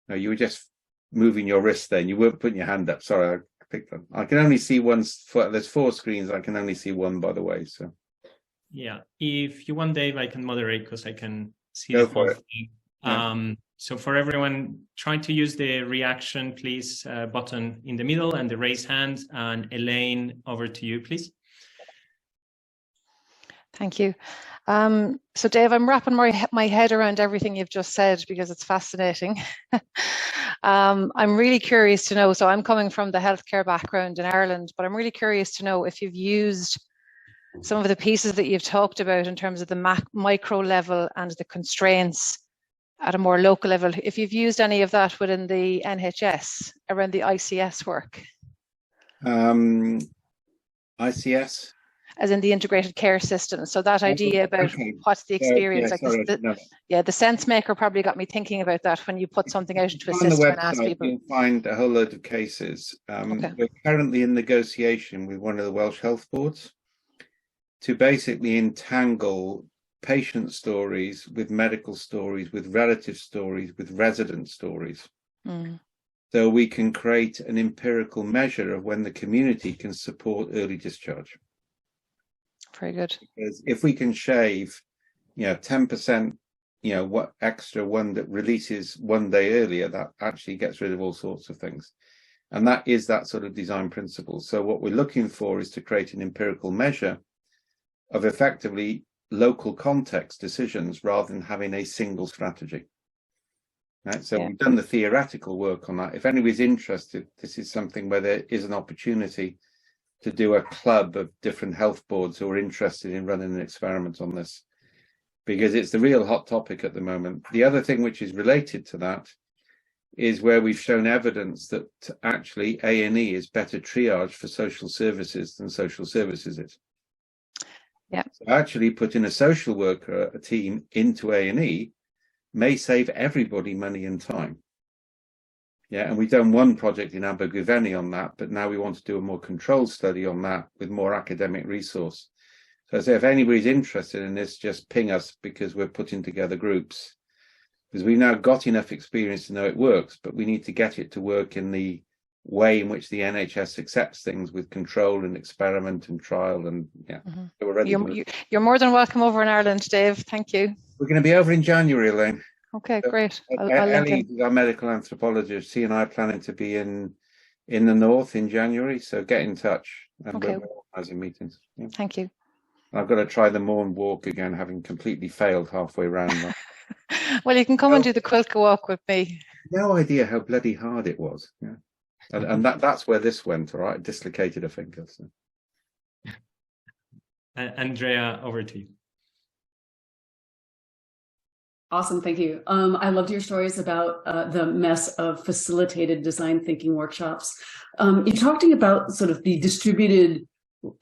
No, you were just moving your wrist then. You weren't putting your hand up. Sorry, I picked them. I can only see one. There's 4 screens. I can only see one, by the way. So. Yeah. If you want, Dave, I can moderate because I can see Go the for whole it. thing. Yeah. So for everyone, try to use the reaction, please, button in the middle and the raise hand. And Elaine, over to you, please. Thank you. So Dave, I'm wrapping my head around everything you've just said because it's fascinating. I'm really curious to know, so I'm coming from the healthcare background in Ireland, but I'm really curious to know if you've used some of the pieces that you've talked about in terms of the micro level and the constraints at a more local level, if you've used any of that within the NHS around the ICS work. ICS? As in the integrated care system. So that idea about what's the experience, the sense maker probably got me thinking about that when you put something out into a system and ask people. You'll find a whole load of cases. We're currently in negotiation with one of the Welsh health boards to basically entangle patient stories with medical stories, with relative stories, with resident stories. So we can create an empirical measure of when the community can support early discharge. Very good. Because if we can shave, 10%, what extra one that releases one day earlier, that actually gets rid of all sorts of things. And that is that sort of design principle. So what we're looking for is to create an empirical measure of effectively local context decisions rather than having a single strategy. Right? So we've done the theoretical work on that. If anybody's interested, this is something where there is an opportunity to do a club of different health boards who are interested in running an experiment on this, because it's the real hot topic at the moment. The other thing which is related to that is where we've shown evidence that actually A&E is better triage for social services than social services is. Yeah. So actually putting a social worker, a team into A&E may save everybody money and time. Yeah, and we've done one project in Abergavenny on that, but now we want to do a more controlled study on that with more academic resource. So I say, if anybody's interested in this, just ping us, because we're putting together groups. Because we've now got enough experience to know it works, but we need to get it to work in the way in which the NHS accepts things, with control and experiment and trial. And so we're ready. You're more than welcome over in Ireland, Dave. Thank you. We're going to be over in January, Elaine. Okay, great. Ellie, our medical anthropologist, she and I are planning to be in the north in January. So get in touch. And okay. we're organising meetings. Yeah. Thank you. I've got to try the Morn walk again, having completely failed halfway around. Well, you can come and do the Quilca walk with me. No idea how bloody hard it was. Yeah, and that's where this went. All right, I dislocated a finger. So. Andrea, over to you. Awesome, thank you. I loved your stories about the mess of facilitated design thinking workshops. You're talking about sort of the distributed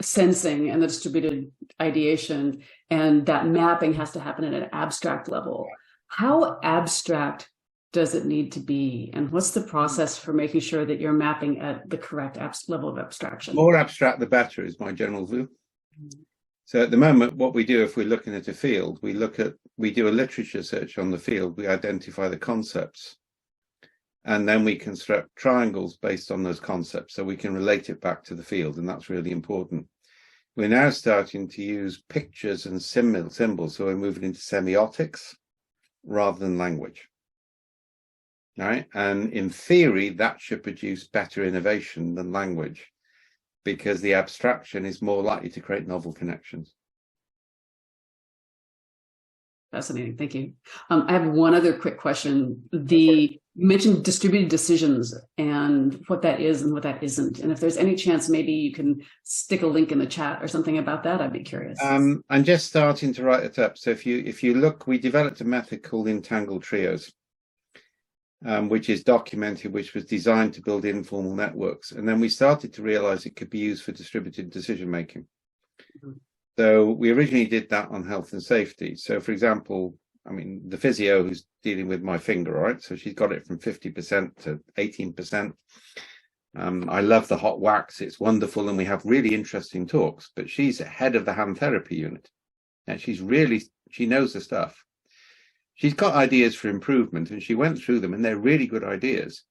sensing and the distributed ideation, and that mapping has to happen at an abstract level. How abstract does it need to be, and what's the process for making sure that you're mapping at the correct level of abstraction? More abstract the better is my general view. So at the moment, what we do, if we're looking at a field, we do a literature search on the field, we identify the concepts, and then we construct triangles based on those concepts, so we can relate it back to the field, and that's really important. We're now starting to use pictures and symbols, so we're moving into semiotics rather than language. All right? And in theory, that should produce better innovation than language, because the abstraction is more likely to create novel connections. Fascinating, thank you. I have one other quick question. You mentioned distributed decisions and what that is and what that isn't. And if there's any chance, maybe you can stick a link in the chat or something about that, I'd be curious. I'm just starting to write it up. So if you look, we developed a method called entangled trios, which is documented, which was designed to build informal networks. And then we started to realize it could be used for distributed decision making. So we originally did that on health and safety. So for example, I mean, the physio who's dealing with my finger, right? So she's got it from 50% to 18%. I love the hot wax. It's wonderful. And we have really interesting talks, but she's head of the hand therapy unit. And she knows the stuff. She's got ideas for improvement, and she went through them, and they're really good ideas,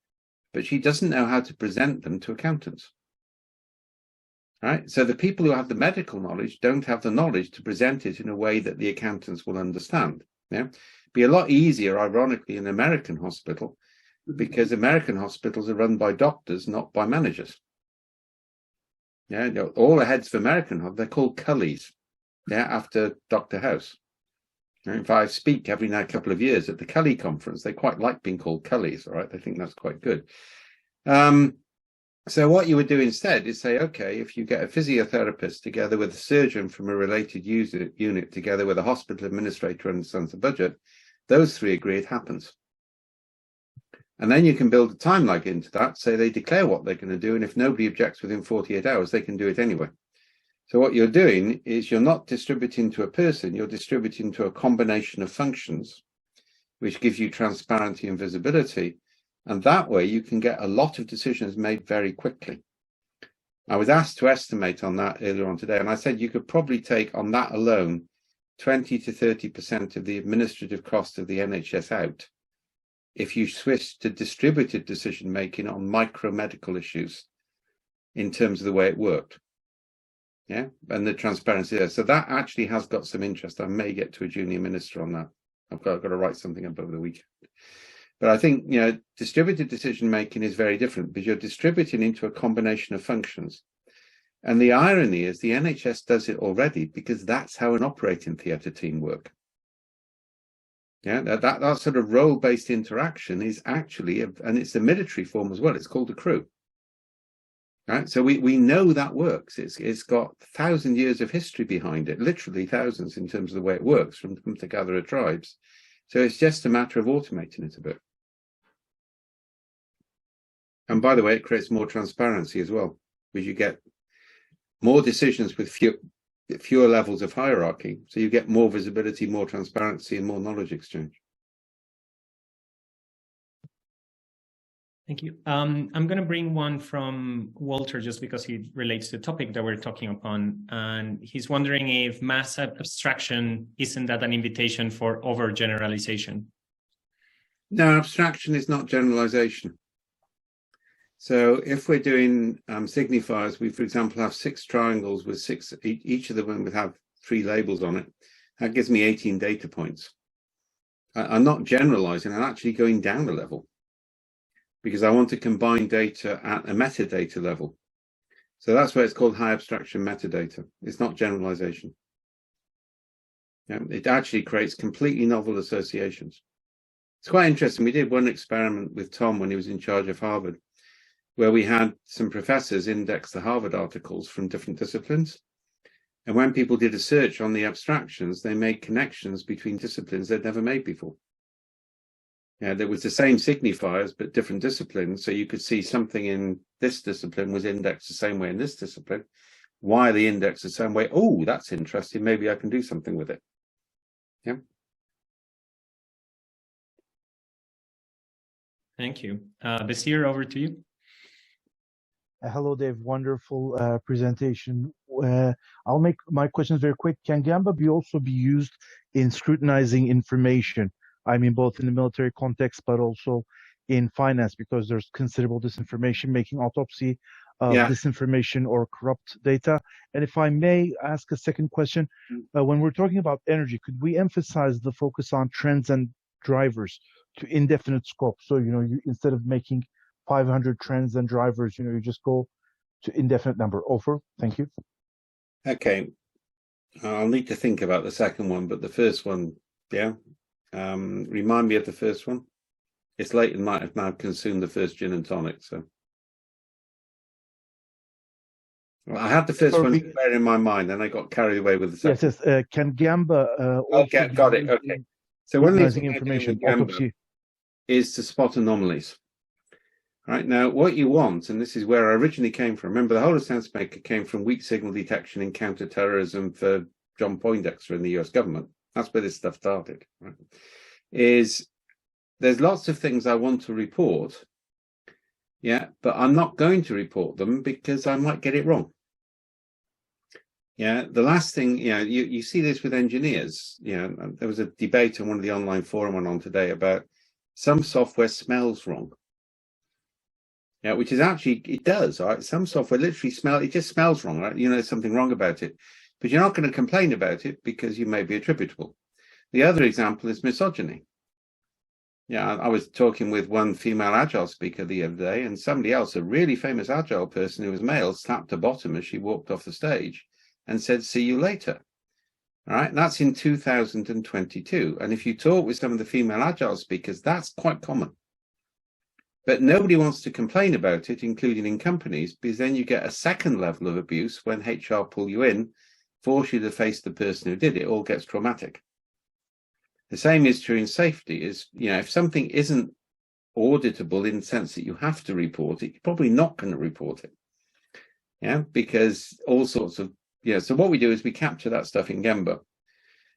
but she doesn't know how to present them to accountants. Right? So the people who have the medical knowledge don't have the knowledge to present it in a way that the accountants will understand. Yeah, be a lot easier, ironically, in an American hospital, because American hospitals are run by doctors, not by managers. Yeah, all the heads of American, they're called Cullies. Yeah, after Dr. House. If I speak every now couple of years at the Cully conference, they quite like being called Cullies, all right? They think that's quite good. So what you would do instead is say, okay, if you get a physiotherapist together with a surgeon from a related unit together with a hospital administrator who understands the budget, those three agree it happens. And then you can build a time lag into that, say they declare what they're going to do, and if nobody objects within 48 hours, they can do it anyway. So what you're doing is you're not distributing to a person, you're distributing to a combination of functions, which gives you transparency and visibility. And that way you can get a lot of decisions made very quickly. I was asked to estimate on that earlier on today, and I said you could probably take on that alone 20 to 30% of the administrative cost of the NHS out if you switch to distributed decision making on micro medical issues in terms of the way it worked. Yeah, and the transparency there. So that actually has got some interest. I may get to a junior minister on that. I've got to write something up over the weekend. But I think, distributed decision making is very different because you're distributing into a combination of functions. And the irony is the NHS does it already because that's how an operating theatre team work. Yeah, that sort of role-based interaction is actually, and it's a military form as well. It's called a crew. Right, so we know that works. It's got 1,000 years of history behind it, literally thousands in terms of the way it works from hunter-gatherer tribes. So it's just a matter of automating it a bit. And by the way, it creates more transparency as well, because you get more decisions with fewer levels of hierarchy. So you get more visibility, more transparency, and more knowledge exchange. Thank you. I'm going to bring one from Walter just because he relates to the topic that we're talking upon. And he's wondering if mass abstraction isn't that an invitation for overgeneralization? No, abstraction is not generalization. So if we're doing signifiers, we, for example, have 6 triangles with 6, each of them would have 3 labels on it. That gives me 18 data points. I'm not generalizing, I'm actually going down a level, because I want to combine data at a metadata level. So that's why it's called high abstraction metadata. It's not generalization. Yeah, it actually creates completely novel associations. It's quite interesting. We did one experiment with Tom when he was in charge of Harvard, where we had some professors index the Harvard articles from different disciplines. And when people did a search on the abstractions, they made connections between disciplines they'd never made before. Yeah, there was the same signifiers, but different disciplines. So you could see something in this discipline was indexed the same way in this discipline. Why the index the same way? Oh, that's interesting. Maybe I can do something with it. Yeah. Thank you. Basir, over to you. Hello, Dave. Wonderful presentation. I'll make my questions very quick. Can Gamba also be used in scrutinizing information? I mean, both in the military context, but also in finance, because there's considerable disinformation, making autopsy of disinformation or corrupt data. And if I may ask a second question, when we're talking about energy, could we emphasize the focus on trends and drivers to indefinite scope? So, you, instead of making 500 trends and drivers, you just go to indefinite number. Over. Thank you. Okay. I'll need to think about the second one, but the first one, yeah. Remind me of the first one. It's late and might have now consumed the first gin and tonic. So well, I had the first one there in my mind, and I got carried away with the second. Yes. Can Gamba? Okay, got it. Okay. So one of the things information Gamba is to spot anomalies. Right now, what you want, and this is where I originally came from. Remember, the whole of SenseMaker came from weak signal detection and counterterrorism for John Poindexter in the US government. That's where this stuff started, right? Is there's lots of things I want to report, yeah, but I'm not going to report them because I might get it wrong. Yeah, the last thing, you see this with engineers. There was a debate on one of the online forum went on today about some software smells wrong. Yeah, which is actually, it does, right? Some software literally just smells wrong, right? There's something wrong about it. But you're not going to complain about it because you may be attributable. The other example is misogyny. Yeah, I was talking with one female Agile speaker the other day, and somebody else, a really famous Agile person who was male, slapped her bottom as she walked off the stage and said, "See you later." All right, that's in 2022. And if you talk with some of the female Agile speakers, that's quite common. But nobody wants to complain about it, including in companies, because then you get a second level of abuse when HR pull you in, force you to face the person who did it. All gets traumatic. The same is true in safety. If something isn't auditable in the sense that you have to report it, you're probably not going to report it. Yeah, because all sorts of, so what we do is we capture that stuff in Gamba.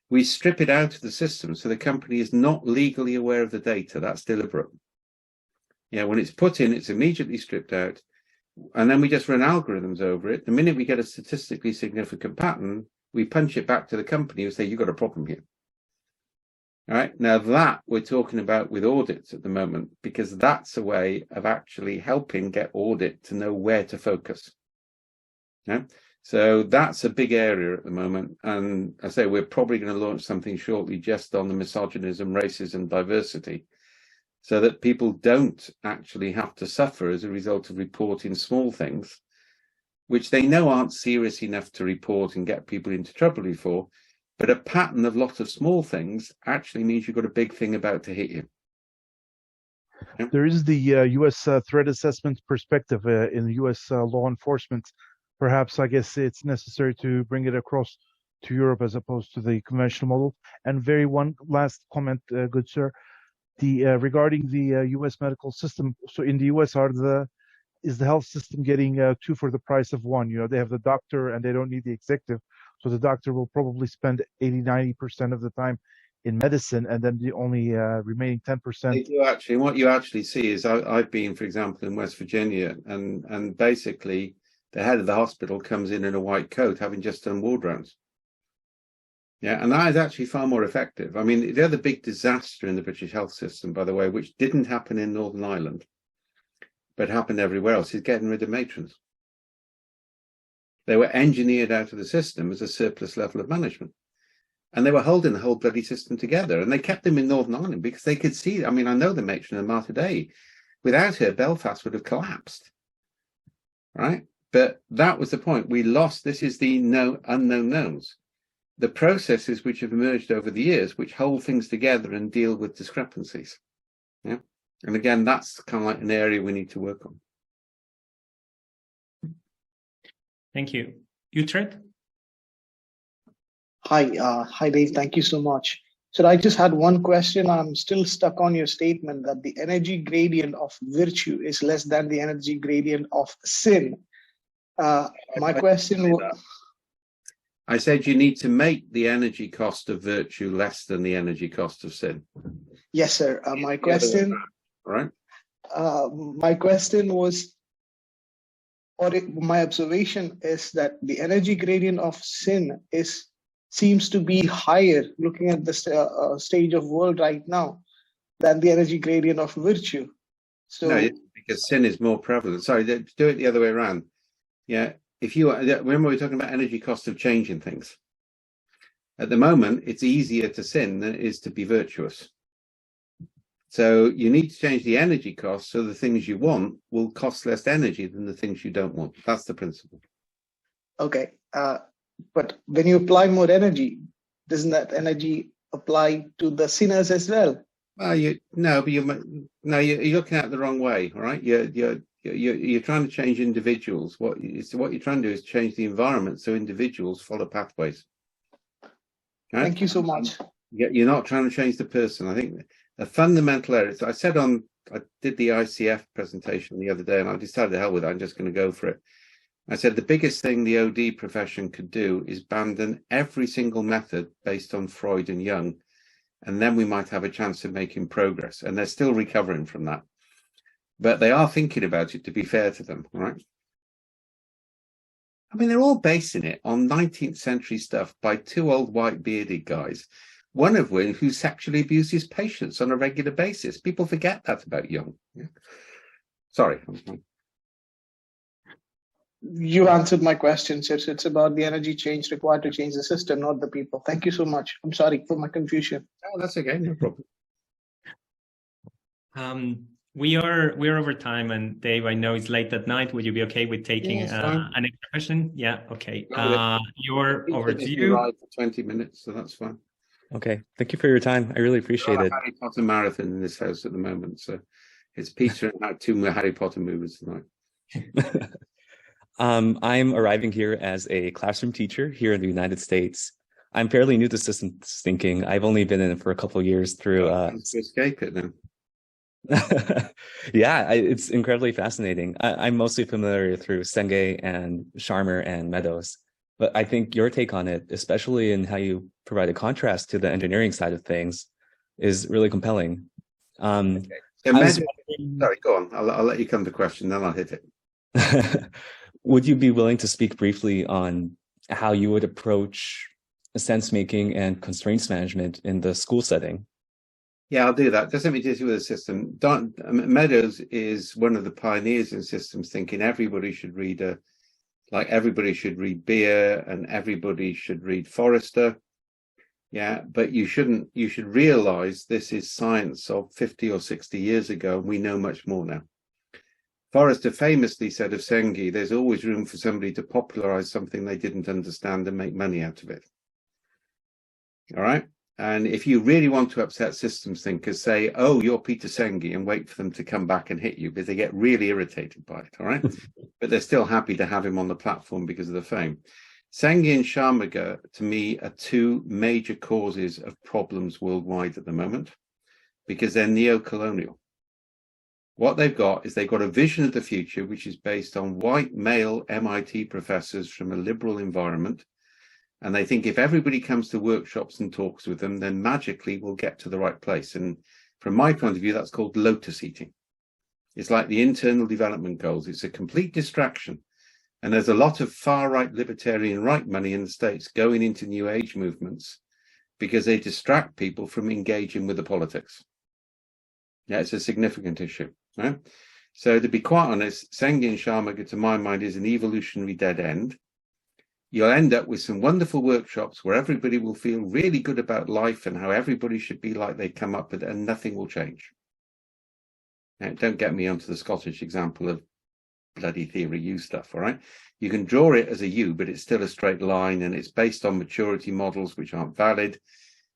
We strip it out of the system so the company is not legally aware of the data. That's deliberate. Yeah, when it's put in, it's immediately stripped out. and then we just run algorithms over it. The minute we get a statistically significant pattern, we punch it back to the company and say, you've got a problem here. All right. Now that we're talking about with audits at the moment, because that's a way of actually helping get audit to know where to focus. Yeah. So that's a big area at the moment. And I say we're probably going to launch something shortly just on the misogynism, racism, diversity, so that people don't actually have to suffer as a result of reporting small things, which they know aren't serious enough to report and get people into trouble for. But a pattern of lots of small things actually means you've got a big thing about to hit you. Yeah. There is the U.S. threat assessment perspective in the U.S. Law enforcement. Perhaps, I guess it's necessary to bring it across to Europe as opposed to the conventional model. And one last comment, good sir, regarding the U.S. medical system. So in the U.S., is the health system getting two for the price of one? You know, they have the doctor and they don't need the executive. So the doctor will probably spend 80–90% of the time in medicine, and then the only remaining 10%. They do actually. And what you actually see is I've been, for example, in West Virginia, and basically the head of the hospital comes in a white coat, having just done ward rounds. Yeah, and that is actually far more effective. I mean, the other big disaster in the British health system, by the way, which didn't happen in Northern Ireland, but happened everywhere else, is getting rid of matrons. They were engineered out of the system as a surplus level of management. And they were holding the whole bloody system together. And they kept them in Northern Ireland because they could see, I mean, I know the matron of Martha Day. Without her, Belfast would have collapsed. Right? But that was the point. We lost, this is the unknown knowns. The processes which have emerged over the years, which hold things together and deal with discrepancies. Yeah. And again, that's kind of like an area we need to work on. Thank you. Utrecht? Hi, Dave. Thank you so much. So I just had one question. I'm still stuck on your statement that the energy gradient of virtue is less than the energy gradient of sin. My question was... I said you need to make the energy cost of virtue less than the energy cost of sin. Yes, sir. My question... Right. My question was... my observation is that the energy gradient of sin seems to be higher, looking at the stage of world right now, than the energy gradient of virtue. So no, because sin is more prevalent. Sorry, do it the other way around. Yeah, if you remember, we're talking about energy cost of changing things. At the moment, it's easier to sin than it is to be virtuous. So you need to change the energy cost so the things you want will cost less energy than the things you don't want. That's the principle. Okay. But when you apply more energy, doesn't that energy apply to the sinners as well? Well, you're looking at it the wrong way. All right. You're trying to change individuals. What you're trying to do is change the environment so individuals follow pathways. Right? Thank you so much. You're not trying to change the person. I think a fundamental error. I did the ICF presentation the other day, and I decided to hell with it. I'm just going to go for it. I said the biggest thing the OD profession could do is abandon every single method based on Freud and Jung, and then we might have a chance of making progress. And they're still recovering from that, but they are thinking about it, to be fair to them, right? I mean, they're all basing it on 19th century stuff by two old white bearded guys, one of who sexually abuses patients on a regular basis. People forget that about Jung. Yeah. Sorry. You answered my question, sir. It's about the energy change required to change the system, not the people. Thank you so much. I'm sorry for my confusion. Oh, that's okay. No problem. We're over time, and Dave, I know it's late at night. Would you be okay with taking an extra question? Yeah. Okay. You're over to you. Right for 20 minutes, so that's fine. Okay. Thank you for your time. I really appreciate it. Harry Potter marathon in this house at the moment, so it's Peter and two more Harry Potter movies tonight. I'm arriving here as a classroom teacher here in the United States. I'm fairly new to systems thinking. I've only been in it for a couple of years through to escape it then. Yeah, it's incredibly fascinating. I'm mostly familiar through Senge and Sharma and Meadows, but I think your take on it, especially in how you provide a contrast to the engineering side of things, is really compelling. Okay. So sorry, go on. I'll let you come to question, then I'll hit it. Would you be willing to speak briefly on how you would approach sense making and constraints management in the school setting? Yeah, I'll do that. Doesn't mean to do with the system. Meadows is one of the pioneers in systems thinking. Everybody should read everybody should read Beer and everybody should read Forrester. Yeah, but you should realize this is science of 50 or 60 years ago, and we know much more now. Forrester famously said of Senge, there's always room for somebody to popularize something they didn't understand and make money out of it. All right. And if you really want to upset systems thinkers, say, oh, you're Peter Senge, and wait for them to come back and hit you, because they get really irritated by it. All right. But they're still happy to have him on the platform because of the fame. Senge and Sharmaga, to me, are two major causes of problems worldwide at the moment, because they're neo-colonial. What they've got is they've got a vision of the future, which is based on white male MIT professors from a liberal environment. And they think if everybody comes to workshops and talks with them, then magically we'll get to the right place. And from my point of view, that's called lotus eating. It's like the internal development goals. It's a complete distraction. And there's a lot of far-right libertarian right money in the States going into New Age movements because they distract people from engaging with the politics. Yeah, it's a significant issue. Right? So to be quite honest, Senge and Sharmaga, to my mind, is an evolutionary dead end. You'll end up with some wonderful workshops where everybody will feel really good about life and how everybody should be like they come up with, and nothing will change. Now, don't get me onto the Scottish example of bloody theory U stuff, all right? You can draw it as a U, but it's still a straight line, and it's based on maturity models which aren't valid.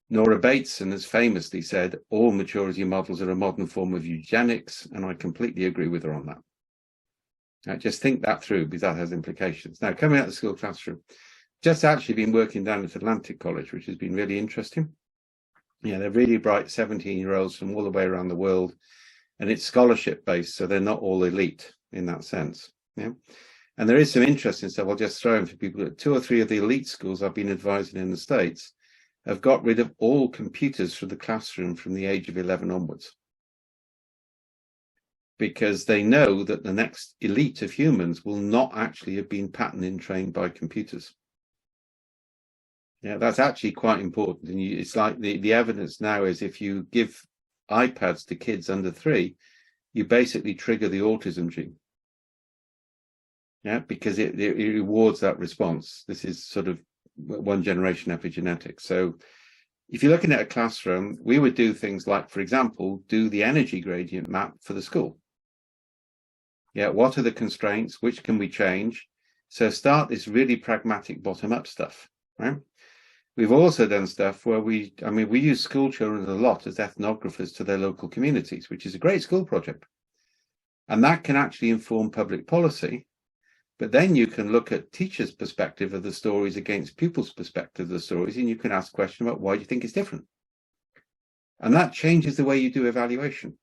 Nora Bateson has famously said, all maturity models are a modern form of eugenics, and I completely agree with her on that. Now, just think that through, because that has implications. Now, coming out of the school classroom, just actually been working down at Atlantic College, which has been really interesting. Yeah, they're really bright 17-year-olds from all the way around the world, and it's scholarship-based, so they're not all elite in that sense. Yeah, and there is some interesting stuff. I'll just throw in for people that 2 or 3 of the elite schools I've been advising in the States have got rid of all computers from the classroom from the age of 11 onwards, because they know that the next elite of humans will not actually have been patterning trained by computers. Yeah, that's actually quite important. And it's like the evidence now is if you give iPads to kids under 3, you basically trigger the autism gene. Yeah, because it rewards that response. This is sort of one generation epigenetics. So if you're looking at a classroom, we would do things like, for example, do the energy gradient map for the school. Yeah, what are the constraints? Which can we change? So start this really pragmatic bottom-up stuff, right? We've also done stuff where we use school children a lot as ethnographers to their local communities, which is a great school project. And that can actually inform public policy. But then you can look at teachers' perspective of the stories against pupils' perspective of the stories, and you can ask questions about why do you think it's different? And that changes the way you do evaluation.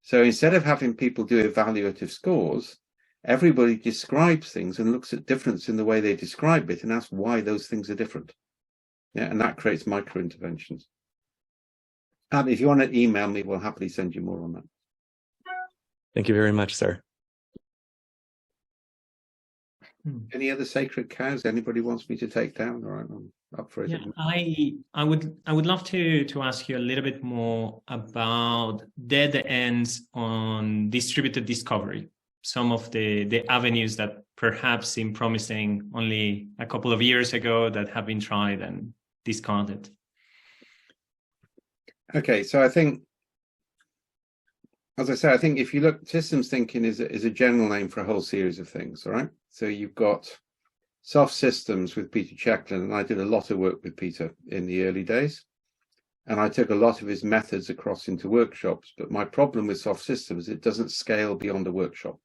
So instead of having people do evaluative scores, everybody describes things and looks at difference in the way they describe it and asks why those things are different. Yeah, and that creates micro interventions. And if you want to email me, we'll happily send you more on that. Thank you very much, sir. Any other sacred cows anybody wants me to take down? All right, I'm up for it. Yeah, I would love to ask you a little bit more about dead ends on distributed discovery. Some of the avenues that perhaps seem promising only a couple of years ago that have been tried and discarded. Okay, so I think, as I say, I think if you look, systems thinking is a general name for a whole series of things, all right? So you've got soft systems with Peter Checklin, and I did a lot of work with Peter in the early days. And I took a lot of his methods across into workshops, but my problem with soft systems is it doesn't scale beyond a workshop.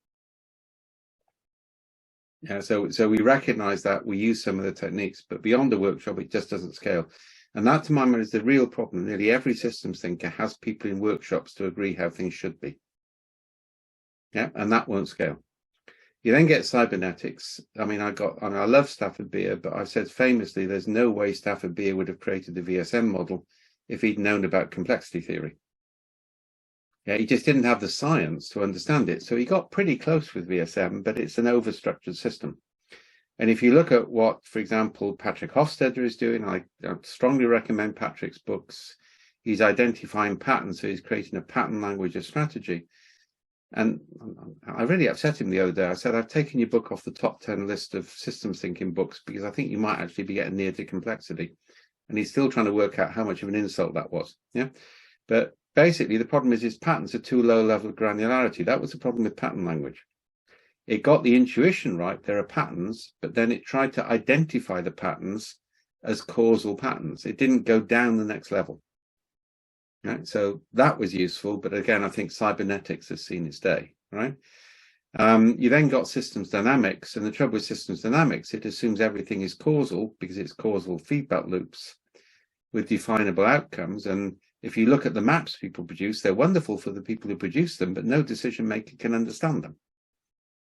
Yeah, so we recognize that, we use some of the techniques, but beyond the workshop, it just doesn't scale. And that, to my mind, is the real problem. Nearly every systems thinker has people in workshops to agree how things should be. Yeah, and that won't scale. You then get cybernetics. I love Stafford Beer, but I've said famously, there's no way Stafford Beer would have created the VSM model if he'd known about complexity theory. Yeah, he just didn't have the science to understand it. So he got pretty close with VSM, but it's an overstructured system. And if you look at what, for example, Patrick Hofstadter is doing, I strongly recommend Patrick's books. He's identifying patterns, so he's creating a pattern language of strategy. And I really upset him the other day. I said, I've taken your book off the top 10 list of systems thinking books because I think you might actually be getting near to complexity. And he's still trying to work out how much of an insult that was. Yeah. But basically, the problem is his patterns are too low level of granularity. That was the problem with pattern language. It got the intuition right, there are patterns, but then it tried to identify the patterns as causal patterns. It didn't go down the next level. Right? So that was useful, but again, I think cybernetics has seen its day, right? You then got systems dynamics, and the trouble with systems dynamics, it assumes everything is causal because it's causal feedback loops with definable outcomes. And if you look at the maps people produce, they're wonderful for the people who produce them, but no decision maker can understand them.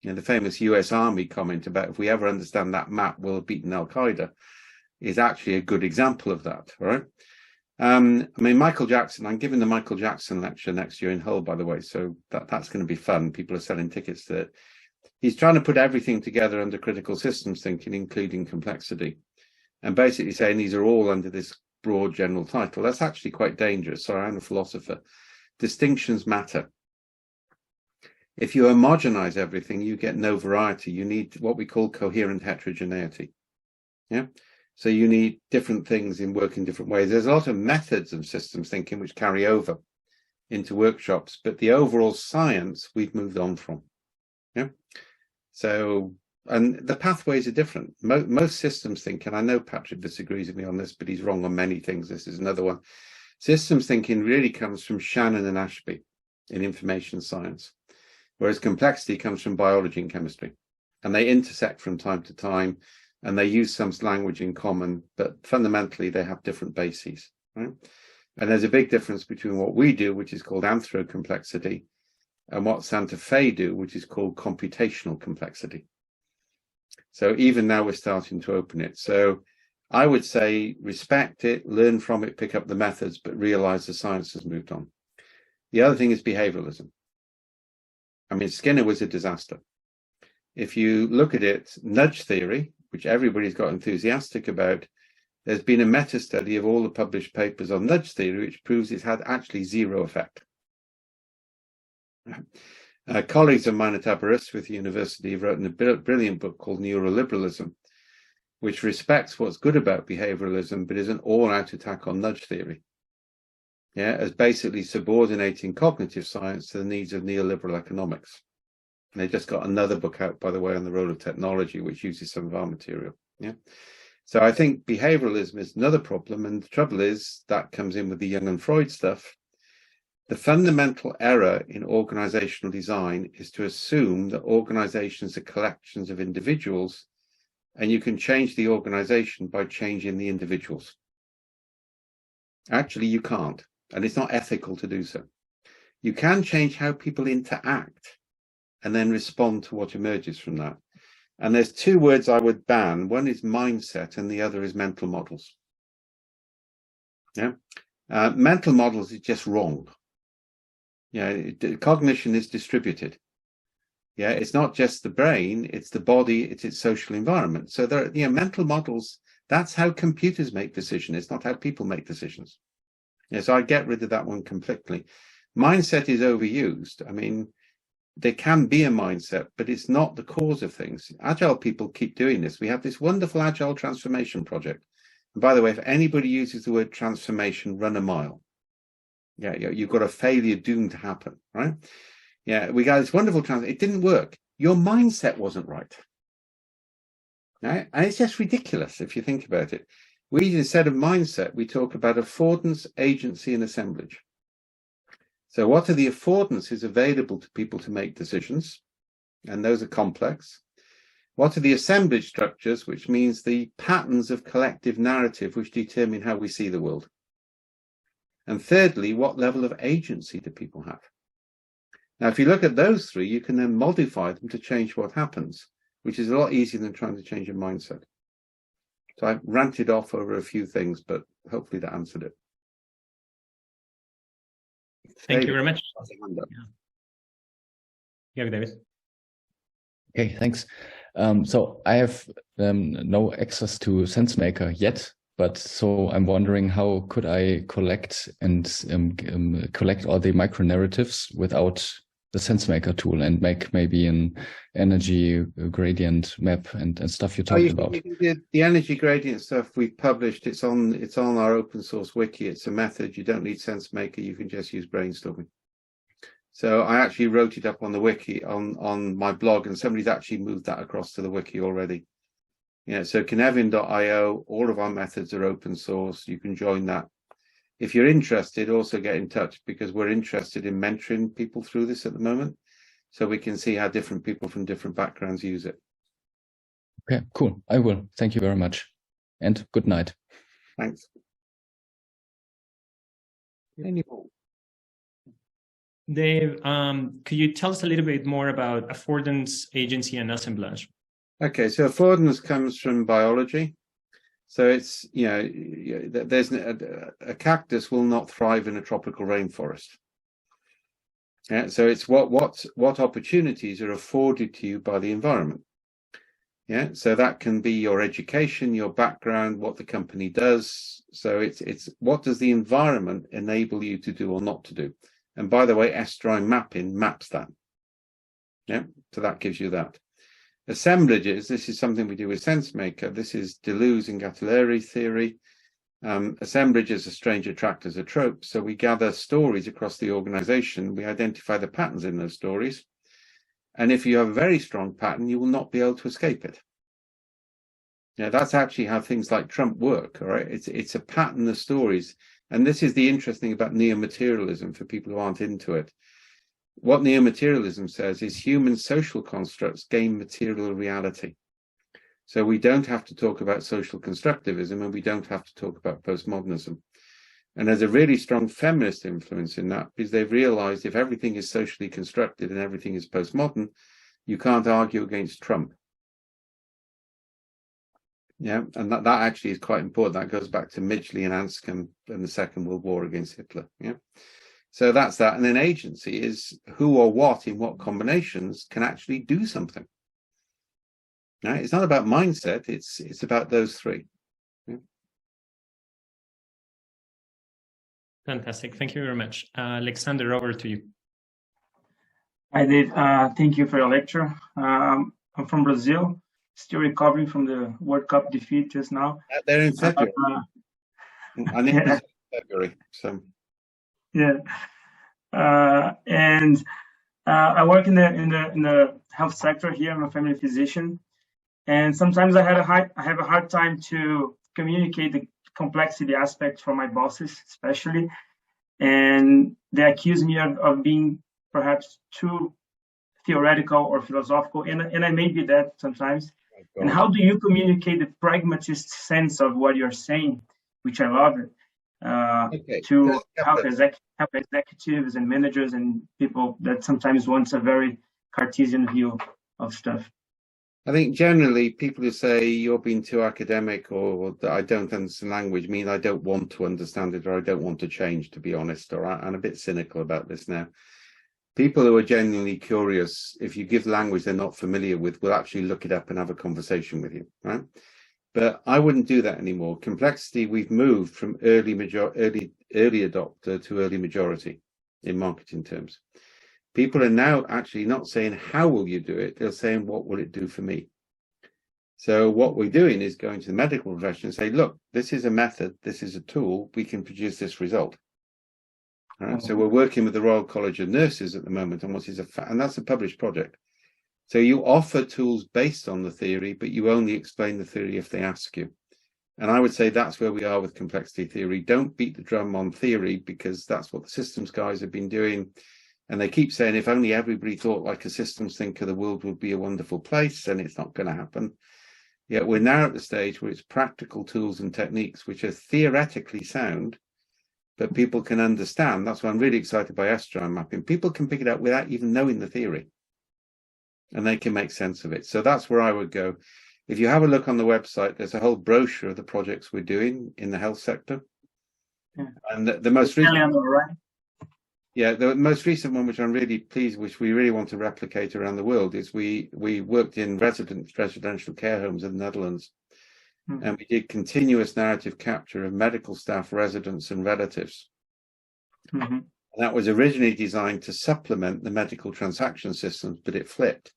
You know, the famous US Army comment about if we ever understand that map, we'll have beaten Al-Qaeda is actually a good example of that, right? I mean, Michael Jackson, I'm giving the Michael Jackson lecture next year in Hull, by the way, so that's going to be fun. People are selling tickets to it. He's trying to put everything together under critical systems thinking, including complexity, and basically saying these are all under this broad general title. That's actually quite dangerous. Sorry, I'm a philosopher. Distinctions matter. If you homogenize everything, you get no variety. You need what we call coherent heterogeneity. Yeah. So you need different things in working different ways. There's a lot of methods of systems thinking which carry over into workshops, but the overall science we've moved on from. Yeah. So, and the pathways are different. Most systems thinking, I know Patrick disagrees with me on this, but he's wrong on many things. This is another one. Systems thinking really comes from Shannon and Ashby in information science, whereas complexity comes from biology and chemistry. And they intersect from time to time, and they use some language in common, but fundamentally they have different bases, right? And there's a big difference between what we do, which is called anthro-complexity, and what Santa Fe do, which is called computational complexity. So even now we're starting to open it. So I would say respect it, learn from it, pick up the methods, but realize the science has moved on. The other thing is behavioralism. I mean, Skinner was a disaster. If you look at it, nudge theory, which everybody's got enthusiastic about, there's been a meta-study of all the published papers on nudge theory, which proves it's had actually zero effect. Colleagues of mine at Aberystwyth University have written a brilliant book called Neuroliberalism, which respects what's good about behavioralism, but is an all-out attack on nudge theory. Yeah, as basically subordinating cognitive science to the needs of neoliberal economics. And they just got another book out, by the way, on the role of technology, which uses some of our material. Yeah. So I think behavioralism is another problem. And the trouble is that comes in with the Jung and Freud stuff. The fundamental error in organizational design is to assume that organizations are collections of individuals, and you can change the organization by changing the individuals. Actually, you can't, and it's not ethical to do so. You can change how people interact and then respond to what emerges from that. And there's two words I would ban. One is mindset and the other is mental models. Yeah, mental models is just wrong. Yeah, cognition is distributed. Yeah, it's not just the brain, it's the body, it's its social environment. So there are, mental models, that's how computers make decisions. It's not how people make decisions. Yeah, so I get rid of that one completely. Mindset is overused. I mean, there can be a mindset, but it's not the cause of things. Agile people keep doing this. We have this wonderful Agile transformation project. And by the way, if anybody uses the word transformation, run a mile. Yeah, you've got a failure doomed to happen, right? Yeah, we got this wonderful it didn't work. Your mindset wasn't right. Right? And it's just ridiculous if you think about it. We, instead of mindset, we talk about affordance, agency, and assemblage. So what are the affordances available to people to make decisions? And those are complex. What are the assemblage structures, which means the patterns of collective narrative which determine how we see the world? And thirdly, what level of agency do people have? Now, if you look at those three, you can then modify them to change what happens, which is a lot easier than trying to change a mindset. So I ranted off over a few things, but hopefully that answered it. Thank you David, very much. hand up. Yeah, David. Okay, thanks. So I have no access to SenseMaker yet, but so I'm wondering how could I collect and collect all the micro narratives without the SenseMaker tool and make maybe an energy gradient map and stuff you talked about. The energy gradient stuff we've published. It's on our open source wiki. It's a method. You don't need SenseMaker. You can just use brainstorming. So I actually wrote it up on the wiki on my blog, and somebody's actually moved that across to the wiki already. Yeah, so kinevin.io, all of our methods are open source. You can join that. If you're interested, also get in touch, because we're interested in mentoring people through this at the moment, so we can see how different people from different backgrounds use it. Okay, cool. I will. Thank you very much. And good night. Thanks. Any more? Dave, could you tell us a little bit more about affordance, agency, and assemblage? Okay, so affordance comes from biology. So it's, there's a cactus will not thrive in a tropical rainforest. Yeah, so it's what opportunities are afforded to you by the environment. Yeah, so that can be your education, your background, what the company does. So it's what does the environment enable you to do or not to do? And by the way, Esterline mapping maps that. Yeah, so that gives you that. Assemblages, this is something we do with SenseMaker. This is Deleuze and Gattileri theory. Assemblages are strange attractors of tropes. So we gather stories across the organization. We identify the patterns in those stories. And if you have a very strong pattern, you will not be able to escape it. Yeah, that's actually how things like Trump work, all right? It's a pattern of stories. And this is the interesting about neo-materialism for people who aren't into it. What neo-materialism says is human social constructs gain material reality. So we don't have to talk about social constructivism, and we don't have to talk about postmodernism. And there's a really strong feminist influence in that, because they've realized if everything is socially constructed and everything is postmodern, you can't argue against Trump. Yeah, and that actually is quite important. That goes back to Midgley and Anscombe and the Second World War against Hitler. Yeah. So that's that. And then agency is who or what in what combinations can actually do something. Right? It's not about mindset, it's about those three. Yeah. Fantastic. Thank you very much. Alexander, over to you. Hi, Dave. Thank you for your lecture. I'm from Brazil, still recovering from the World Cup defeat just now. They're in February. I think it's February. So. Yeah, and I work in the health sector here. I'm a family physician, and sometimes I have a hard time to communicate the complexity aspect for my bosses, especially, and they accuse me of being perhaps too theoretical or philosophical, and I may be that sometimes. And how do you communicate the pragmatist sense of what you're saying, which I love it, to help executives and managers and people that sometimes want a very Cartesian view of stuff? I think generally people who say you're being too academic or that I don't understand language mean I don't want to understand it or I don't want to change, to be honest. Or I'm a bit cynical about this now. People who are genuinely curious, if you give language they're not familiar with, will actually look it up and have a conversation with you, right? But I wouldn't do that anymore. Complexity, we've moved from early adopter to early majority in marketing terms. People are now actually not saying, how will you do it? They're saying, what will it do for me? So what we're doing is going to the medical profession and say, look, this is a method, this is a tool, we can produce this result. All right, so we're working with the Royal College of Nurses at the moment on what is and that's a published project. So you offer tools based on the theory, but you only explain the theory if they ask you. And I would say that's where we are with complexity theory. Don't beat the drum on theory, because that's what the systems guys have been doing. And they keep saying, if only everybody thought like a systems thinker, the world would be a wonderful place, and it's not going to happen. Yet we're now at the stage where it's practical tools and techniques which are theoretically sound, but people can understand. That's why I'm really excited by Esterline mapping. People can pick it up without even knowing the theory, and they can make sense of it. So that's where I would go. If you have a look on the website, there's a whole brochure of the projects we're doing in the health sector. Yeah. And the most recent... Yeah, the most recent one, which I'm really pleased, which we really want to replicate around the world, is we worked in residential care homes in the Netherlands, and we did continuous narrative capture of medical staff, residents, and relatives. And that was originally designed to supplement the medical transaction systems, but it flipped.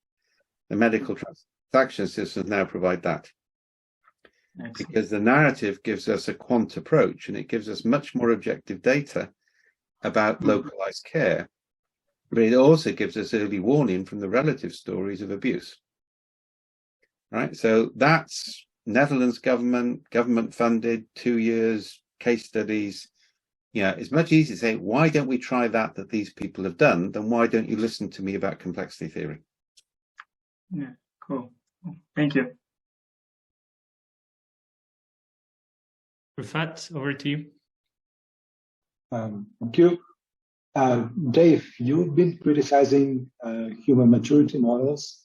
The medical transaction systems now provide that. Excellent. Because the narrative gives us a quant approach, and it gives us much more objective data about localized care, but it also gives us early warning from the relative stories of abuse. Right, so that's Netherlands government funded, 2 years, case studies. Yeah, it's much easier to say, why don't we try that these people have done, than why don't you listen to me about complexity theory? Yeah, cool. Thank you. Rufat, over to you. Thank you. Dave, you've been criticizing human maturity models,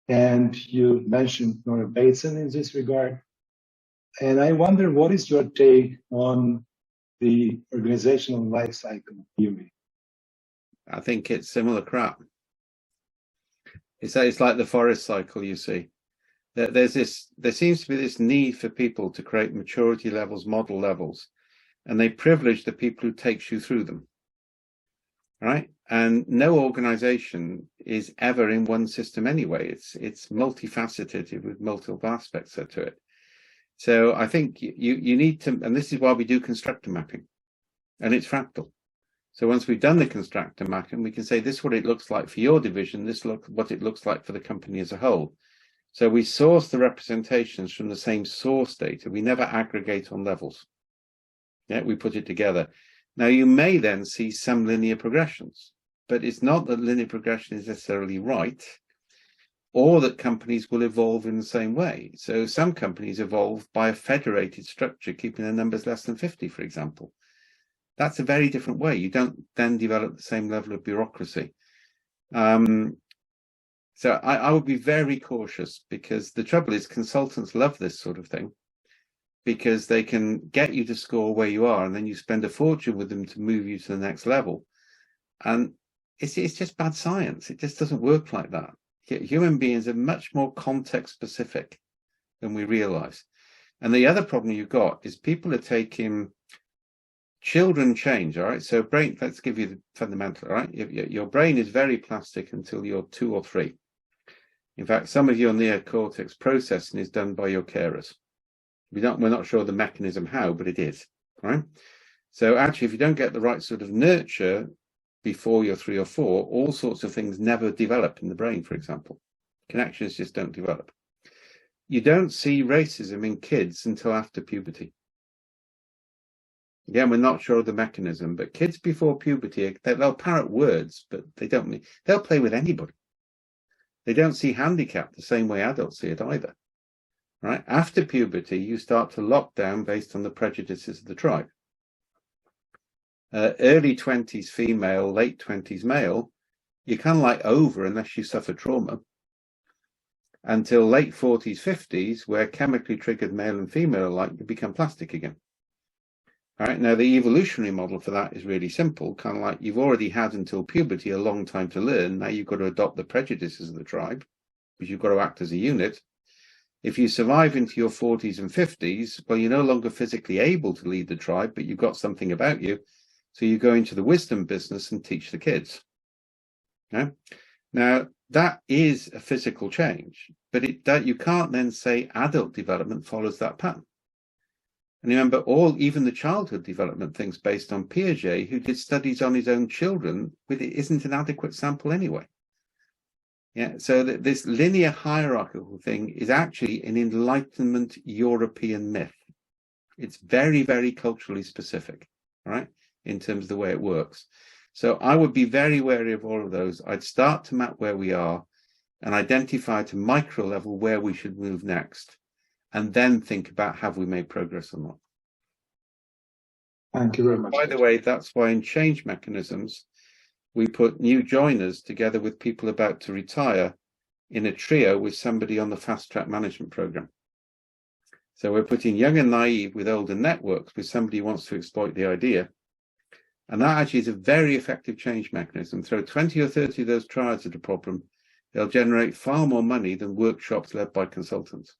and you mentioned Nora Bateson in this regard. And I wonder, what is your take on the organizational life cycle theory? I think it's similar crap. It's like the forest cycle, you see. There seems to be this need for people to create maturity levels, model levels, and they privilege the people who takes you through them, right? And no organization is ever in one system anyway. It's multifaceted with multiple aspects to it. So I think you need to, and this is why we do constructor mapping, and it's fractal. So once we've done the constructor mapping, we can say this is what it looks like for your division, this is what it looks like for the company as a whole. So we source the representations from the same source data. We never aggregate on levels. Yeah, we put it together. Now, you may then see some linear progressions, but it's not that linear progression is necessarily right, or that companies will evolve in the same way. So some companies evolve by a federated structure, keeping their numbers less than 50, for example. That's a very different way. You don't then develop the same level of bureaucracy. So I would be very cautious, because the trouble is consultants love this sort of thing, because they can get you to score where you are, and then you spend a fortune with them to move you to the next level. And it's just bad science. It just doesn't work like that. Human beings are much more context specific than we realize. And the other problem you've got is people are taking children change, all right? So brain, let's give you the fundamental, all right? Your brain is very plastic until you're 2 or 3. In fact, some of your neocortex processing is done by your carers. We're not sure the mechanism how, but it is, right? So actually, if you don't get the right sort of nurture before you're 3 or 4, all sorts of things never develop in the brain, for example. Connections just don't develop. You don't see racism in kids until after puberty. Again, we're not sure of the mechanism, but kids before puberty, they'll parrot words, but they'll play with anybody. They don't see handicap the same way adults see it either. Right? After puberty, you start to lock down based on the prejudices of the tribe. Early 20s female, late 20s male, you're kind of like over unless you suffer trauma. Until late 40s, 50s, where chemically triggered male and female alike, you become plastic again. All right, now the evolutionary model for that is really simple, kind of like you've already had until puberty a long time to learn. Now you've got to adopt the prejudices of the tribe, because you've got to act as a unit. If you survive into your 40s and 50s, well, you're no longer physically able to lead the tribe, but you've got something about you. So you go into the wisdom business and teach the kids. Okay? Now, that is a physical change, but you can't then say adult development follows that pattern. And remember, even the childhood development things based on Piaget, who did studies on his own children, but it isn't an adequate sample anyway. Yeah, so this linear hierarchical thing is actually an Enlightenment European myth. It's very, very culturally specific, right, in terms of the way it works. So I would be very wary of all of those. I'd start to map where we are and identify at a micro level where we should move next, and then think about have we made progress or not. Thank you very much. By the way, that's why in change mechanisms, we put new joiners together with people about to retire in a trio with somebody on the fast track management program. So we're putting young and naive with older networks with somebody who wants to exploit the idea. And that actually is a very effective change mechanism. Throw 20 or 30 of those trials at a problem, they'll generate far more money than workshops led by consultants.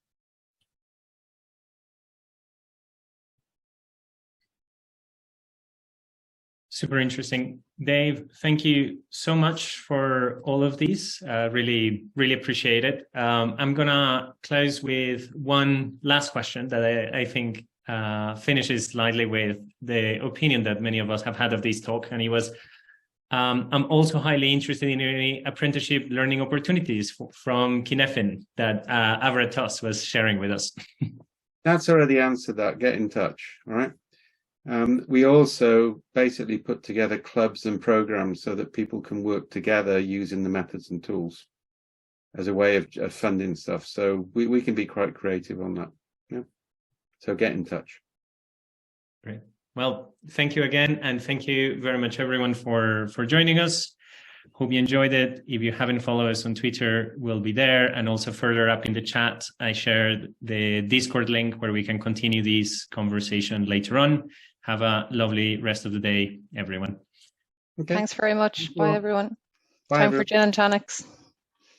Super interesting. Dave, thank you so much for all of these. Really appreciate it. I'm going to close with one last question that I think finishes slightly with the opinion that many of us have had of this talk. And it was, I'm also highly interested in any apprenticeship learning opportunities from Kinefin that Avret Toss was sharing with us. That's already answered that. Get in touch. All right. We also basically put together clubs and programs so that people can work together using the methods and tools as a way of funding stuff. So we can be quite creative on that. Yeah. So get in touch. Great. Well, thank you again. And thank you very much, everyone, for joining us. Hope you enjoyed it. If you haven't followed us on Twitter, we'll be there. And also further up in the chat, I shared the Discord link where we can continue this conversation later on. Have a lovely rest of the day, everyone. Okay. Thanks very much. Bye, everyone. Bye, Time for gin and tonics.